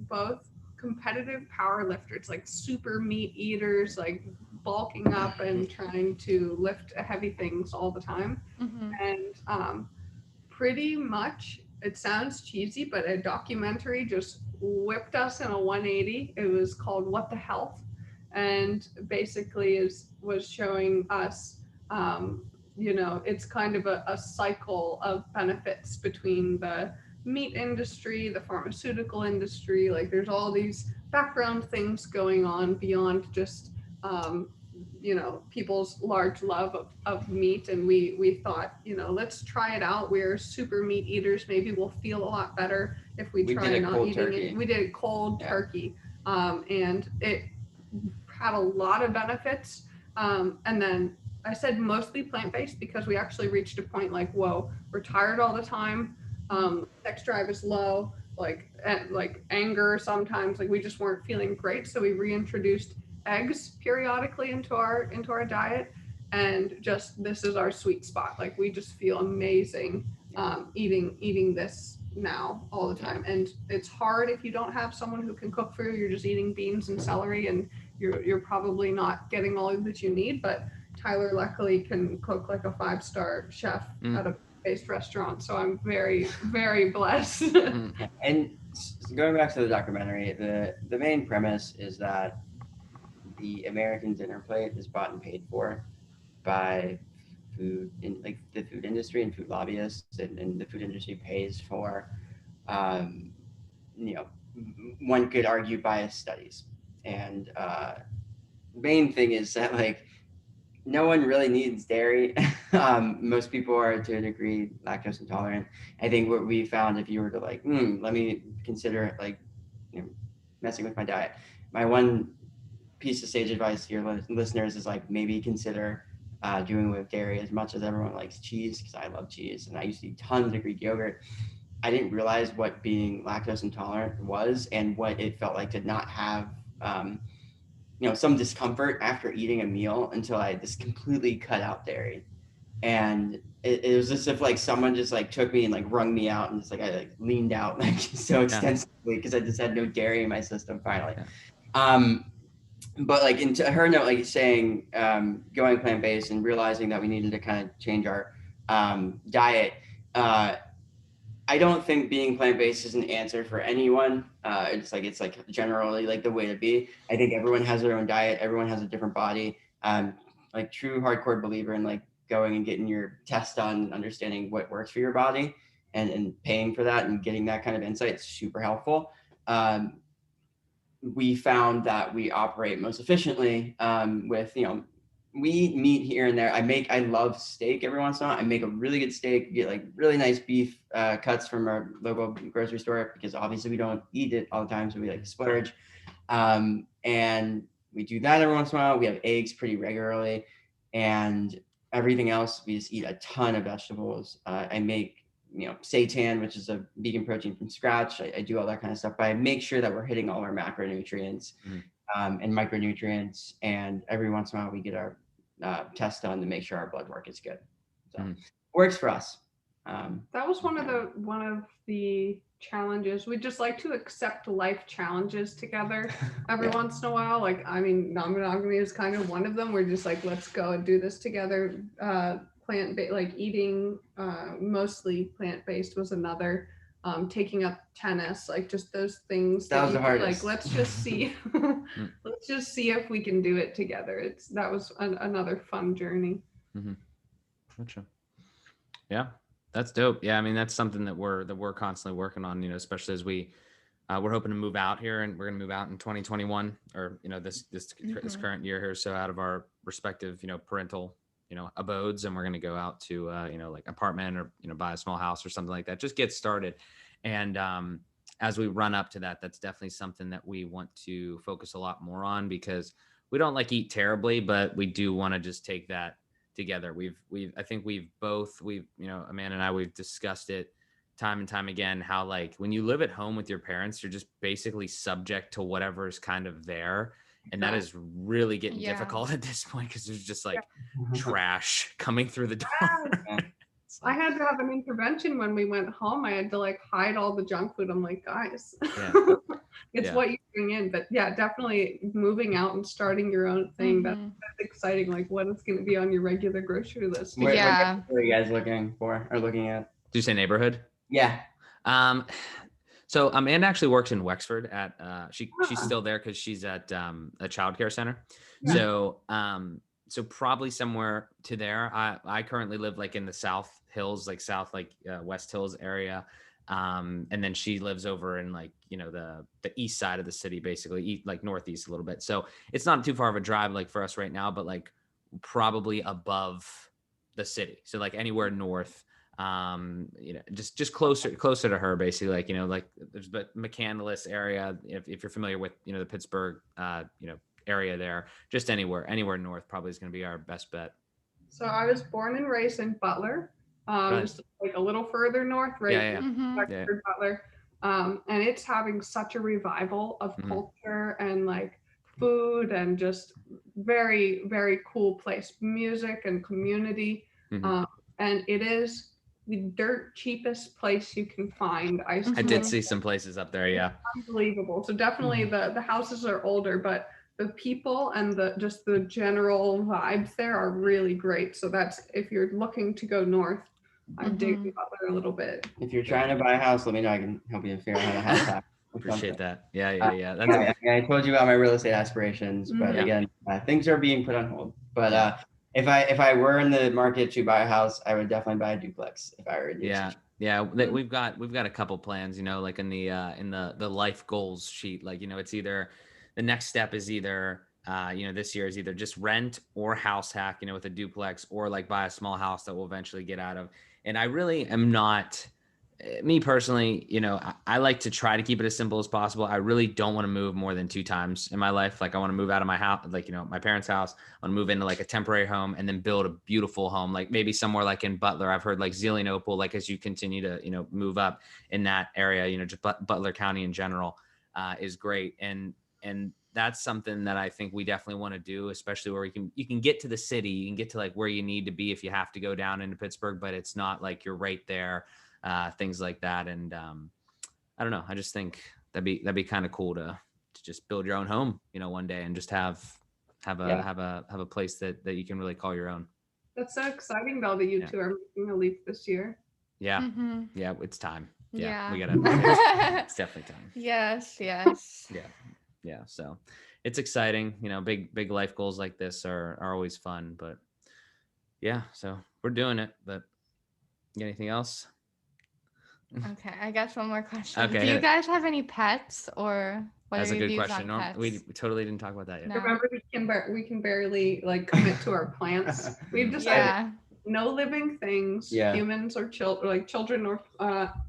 both competitive power lifters, like super meat eaters, like bulking up and trying to lift heavy things all the time. And pretty much, it sounds cheesy, but a documentary just whipped us in a 180. It was called What the Health, and basically was showing us it's kind of a cycle of benefits between the meat industry, the pharmaceutical industry. Like there's all these background things going on beyond just people's large love of meat. And we thought, let's try it out. We're super meat eaters. Maybe we'll feel a lot better if we try not eating it. We did cold turkey, and it had a lot of benefits. And then I said mostly plant-based because we actually reached a point like, whoa, we're tired all the time. Sex drive is low, like anger sometimes, like we just weren't feeling great. So we reintroduced eggs periodically into our diet, and just this is our sweet spot. Like we just feel amazing eating this now all the time. And it's hard if you don't have someone who can cook for you. You're just eating beans and celery, and you're probably not getting all that you need. But Tyler luckily can cook like a 5-star chef at a based restaurant, so I'm very, very blessed. And going back to the documentary, the main premise is that the American dinner plate is bought and paid for by food in like the food industry and food lobbyists, and the food industry pays for you know, one could argue biased studies. And main thing is that like no one really needs dairy. Most people are to a degree lactose intolerant. I think what we found, if you were to like, let me consider like, messing with my diet. My one piece of sage advice to your listeners is like maybe consider doing with dairy as much as everyone likes cheese, because I love cheese and I used to eat tons of Greek yogurt. I didn't realize what being lactose intolerant was and what it felt like to not have some discomfort after eating a meal until I just completely cut out dairy. And it was as if like someone just like took me and like wrung me out, and just like I like leaned out like so extensively because I just had no dairy in my system finally. But like into her note, like saying going plant-based and realizing that we needed to kind of change our diet. I don't think being plant-based is an answer for anyone. It's like generally like the way to be. I think everyone has their own diet. Everyone has a different body. Like true hardcore believer in like going and getting your test done and understanding what works for your body and paying for that and getting that kind of insight is super helpful. We found that we operate most efficiently with, we meet here and there. I love steak every once in a while. I make a really good steak, get like really nice beef cuts from our local grocery store, because obviously we don't eat it all the time. So we like splurge. And we do that every once in a while. We have eggs pretty regularly, and everything else, we just eat a ton of vegetables. I make, seitan, which is a vegan protein from scratch. I do all that kind of stuff, but I make sure that we're hitting all our macronutrients and micronutrients. And every once in a while we get our test done to make sure our blood work is good. So it works for us. That was one of the challenges. We just like to accept life challenges together every once in a while. Like, I mean, non-monogamy is kind of one of them. We're just like, let's go and do this together. Plant-based, like eating mostly plant-based was another. Taking up tennis, like just those things that was the hardest. Like, let's just see if we can do it together. That was another fun journey. Gotcha. Yeah, that's dope. Yeah, I mean, that's something that we're constantly working on, especially as we're hoping to move out here, and we're going to move out in 2021, or this current year here, so out of our respective parental abodes, and we're going to go out to like apartment, or buy a small house or something like that, just get started. And as we run up to that, that's definitely something that we want to focus a lot more on, because we don't like eat terribly, but we do want to just take that together. I think Amanda and I, we've discussed it time and time again, how like when you live at home with your parents, you're just basically subject to whatever is kind of there. And that is really getting difficult at this point, because there's just like trash coming through the door. I had to have an intervention when we went home. I had to like hide all the junk food. I'm like, guys, it's what you bring in. But yeah, definitely moving out and starting your own thing. That's exciting. Like, what is going to be on your regular grocery list? What are you guys looking at? Did you say neighborhood? Yeah. So Amanda actually works in Wexford at she's still there because she's at a childcare center. Yeah. So probably somewhere to there. I currently live like in the South Hills, like West Hills area. And then she lives over in like, the east side of the city, basically like northeast a little bit. So it's not too far of a drive like for us right now, but like probably above the city. So like anywhere north. Just closer to her, basically, like, like there's the McCandless area. If you're familiar with, the Pittsburgh, area there, just anywhere north probably is going to be our best bet. So I was born and raised in Butler. Right. just like a little further north, right? Yeah, yeah. Mhm. Beckford, Butler. And it's having such a revival of Mhm. culture and like food and just very, very cool place, music and community. Mhm. And it is the dirt cheapest place you can find ice I did Mhm. see some places up there. Yeah. unbelievable. So definitely the houses are older, but the people and the general vibes there are really great. So that's if you're looking to go north, I dig Mhm. Butler a little bit. If you're trying to buy a house, let me know. I can help you figure out how to house hack or Appreciate something. that. Yeah, yeah, yeah. That's I told you about my real estate aspirations, but Yeah. again, things are being put on hold. But Yeah. if I were in the market to buy a house, I would definitely buy a duplex if I were in your Yeah. situation. Yeah, we've got a couple plans, you know, like in the life goals sheet. Like, you know, it's either the next step is either you know, this year is either just rent or house hack, you know, with a duplex, or like buy a small house that we'll eventually get out of. And I really am not, me personally, you know, I like to try to keep it as simple as possible. I really don't want to move more than 2 times in my life. Like, I want to move out of my house, like, you know, my parents' house. I want to move into like a temporary home and then build a beautiful home, like maybe somewhere like in Butler. I've heard like Zelienople, like as you continue to, you know, move up in that area, you know, just Butler County in general is great. And that's something that I think we definitely want to do, especially where you can get to the city, you can get to like where you need to be if you have to go down into Pittsburgh, but it's not like you're right there, things like that. And I don't know, I just think that'd be kind of cool to just build your own home, you know, one day, and just have Yeah. a place that you can really call your own. That's so exciting though that you Yeah. two are making a leap this year. Yeah. Mhm. Yeah, it's time. Yeah, Yeah. we gotta. It's definitely time. Yes, yes. Yeah. So it's exciting. You know, big life goals like this are always fun. But yeah, so we're doing it. But anything else? Okay, I guess one more question. Okay, Do hit you it. guys have any pets, or what That's are a your good views question. on pets? We totally didn't talk about that yet. No. Remember, we can barely like commit to our plants. We've decided Yeah. no living things, Yeah. humans or children or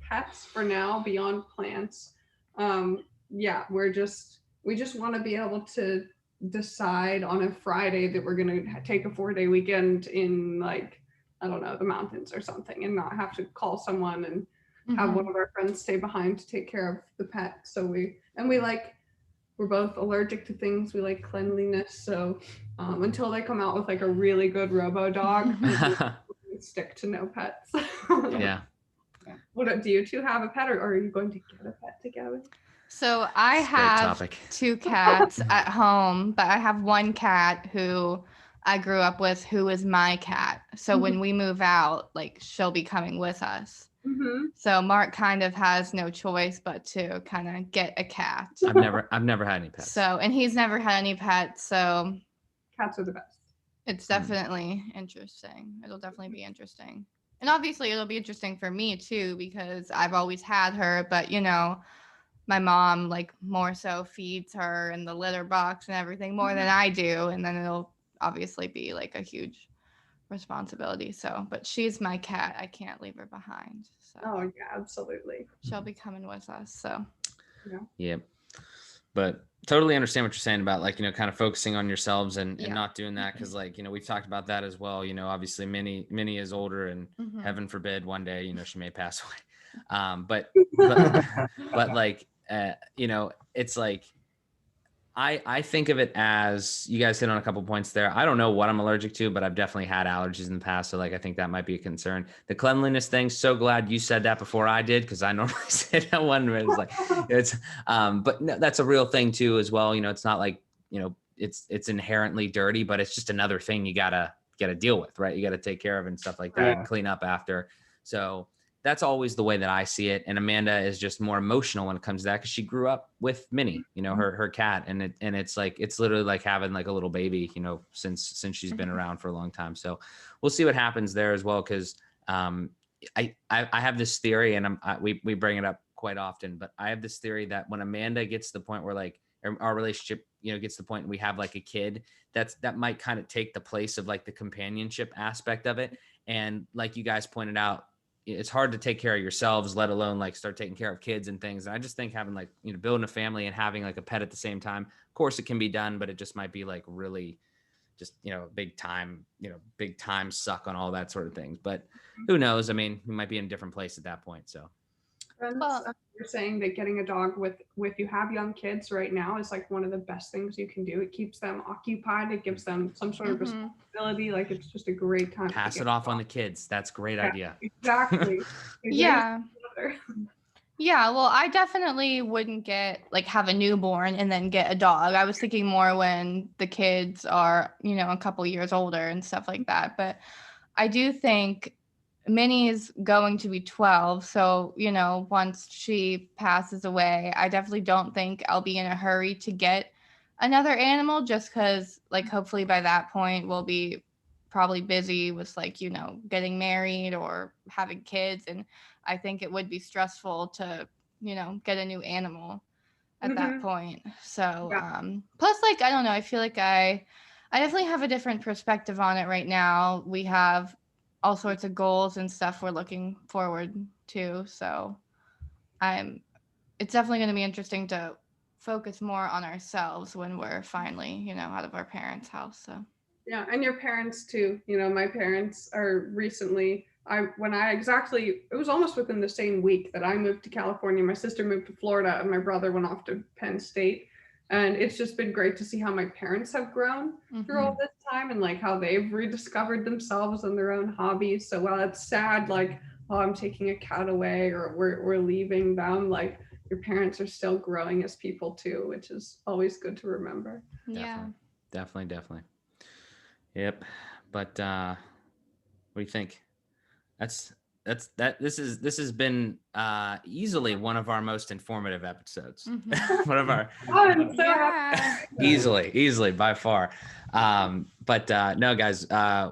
pets for now beyond plants. Yeah, we just want to be able to decide on a Friday that we're going to take a 4-day weekend in like, I don't know, the mountains or something, and not have to call someone and have one Mhm. of our friends stay behind to take care of the pet. So we're both allergic to things. We like cleanliness. So until they come out with like a really good robo dog, we stick to no pets. Yeah. What do you two have a pet, or are you going to get a pet together? So I It's a great have topic. 2 cats at home, but I have one cat who I grew up with who is my cat. So when we move out, like she'll be coming with us. Mm-hmm. So Mark kind of has no choice but to kind of get a cat. I've never had any pets. So, and he's never had any pets, so Cats are the best. it's definitely interesting. It'll definitely be interesting. And obviously it'll be interesting for me too, because I've always had her, but you know, my mom like more so feeds her in the litter box and everything more than I do. And then it'll obviously be like a huge responsibility. So, but she's my cat. I can't leave her behind. So Oh yeah, absolutely. she'll be coming with us. So Yeah. But totally understand what you're saying about, like, you know, kind of focusing on yourselves and Yeah. not doing that. Cause like, you know, we've talked about that as well. You know, obviously Minnie is older, and Mhm. heaven forbid one day, you know, she may pass away. But like, you know, it's like, I think of it as, you guys hit on a couple points there. I don't know what I'm allergic to, but I've definitely had allergies in the past. So like, I think that might be a concern. The cleanliness thing, so glad you said that before I did, because I normally say that one where it's like, it's, but no, that's a real thing too, as well. You know, it's not like, you know, it's inherently dirty, but it's just another thing you gotta deal with, right? You gotta take care of and stuff like that, Yeah. and clean up after. So that's always the way that I see it. And Amanda is just more emotional when it comes to that, because she grew up with Minnie, you know, her cat, and it's like, it's literally like having like a little baby, you know, since she's been around for a long time. So we'll see what happens there as well, because I have this theory, and we bring it up quite often, but I have this theory that when Amanda gets to the point where like our relationship, you know, gets to the point and we have like a kid, that might kind of take the place of like the companionship aspect of it. And like you guys pointed out, it's hard to take care of yourselves, let alone like start taking care of kids and things. And I just think having like, you know, building a family and having like a pet at the same time, of course it can be done, but it just might be like really, just, big time suck on all that sort of things. But who knows? I mean, we might be in a different place at that point. So. And Well, you're saying that getting a dog with you have young kids right now is like one of the best things you can do. It keeps them occupied. It gives them some sort of responsibility. Like it's just a great time. Pass it off on the kids. That's a great idea. Exactly. yeah. Yeah, well, I definitely wouldn't have a newborn and then get a dog. I was thinking more when the kids are, a couple years older and stuff like that. But I do think Minnie is going to be 12. So, once she passes away, I definitely don't think I'll be in a hurry to get another animal just because, hopefully by that point, we'll be probably busy with, getting married or having kids. And I think it would be stressful to, get a new animal at that point. So, plus, I don't know, I feel like I definitely have a different perspective on it right now. We have all sorts of goals and stuff we're looking forward to. So it's definitely going to be interesting to focus more on ourselves when we're finally, out of our parents' house. So. Yeah, and your parents too. My parents are recently, it was almost within the same week that I moved to California. My sister moved to Florida and my brother went off to Penn State. And it's just been great to see how my parents have grown through all this time and how they've rediscovered themselves and their own hobbies. So while it's sad, I'm taking a cat away or we're leaving them, your parents are still growing as people too, which is always good to remember. Yeah. Definitely. Yep. But what do you think? This has been easily one of our most informative episodes. One of our easily by far. But no, guys,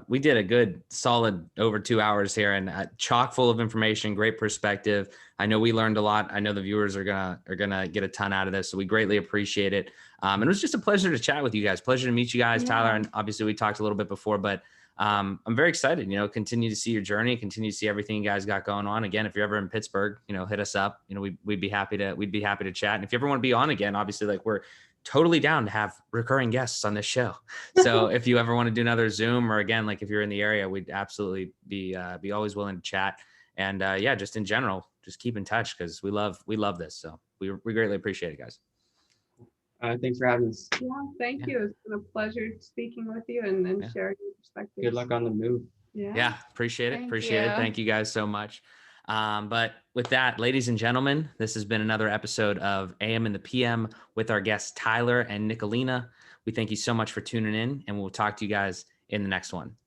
we did a good solid over 2 hours here and chock full of information, great perspective. I know we learned a lot. I know the viewers are gonna get a ton out of this, so we greatly appreciate it. And it was just a pleasure to chat with you guys. Pleasure to meet you guys, Tyler. And obviously we talked a little bit before, but I'm very excited, continue to see your journey, continue to see everything you guys got going on. Again, if you're ever in Pittsburgh, hit us up, we'd be happy to chat. And if you ever want to be on again, obviously we're totally down to have recurring guests on this show. So if you ever want to do another Zoom or again, if you're in the area, we'd absolutely be always willing to chat. And just in general, just keep in touch because we love this. So we greatly appreciate it, guys. Thanks for having us. Yeah, thank you. It's been a pleasure speaking with you and sharing your perspectives. Good luck on the move. Yeah, appreciate it. Thank you guys so much. But with that, ladies and gentlemen, this has been another episode of AM and the PM with our guests Tyler and Nicolina. We thank you so much for tuning in, and we'll talk to you guys in the next one.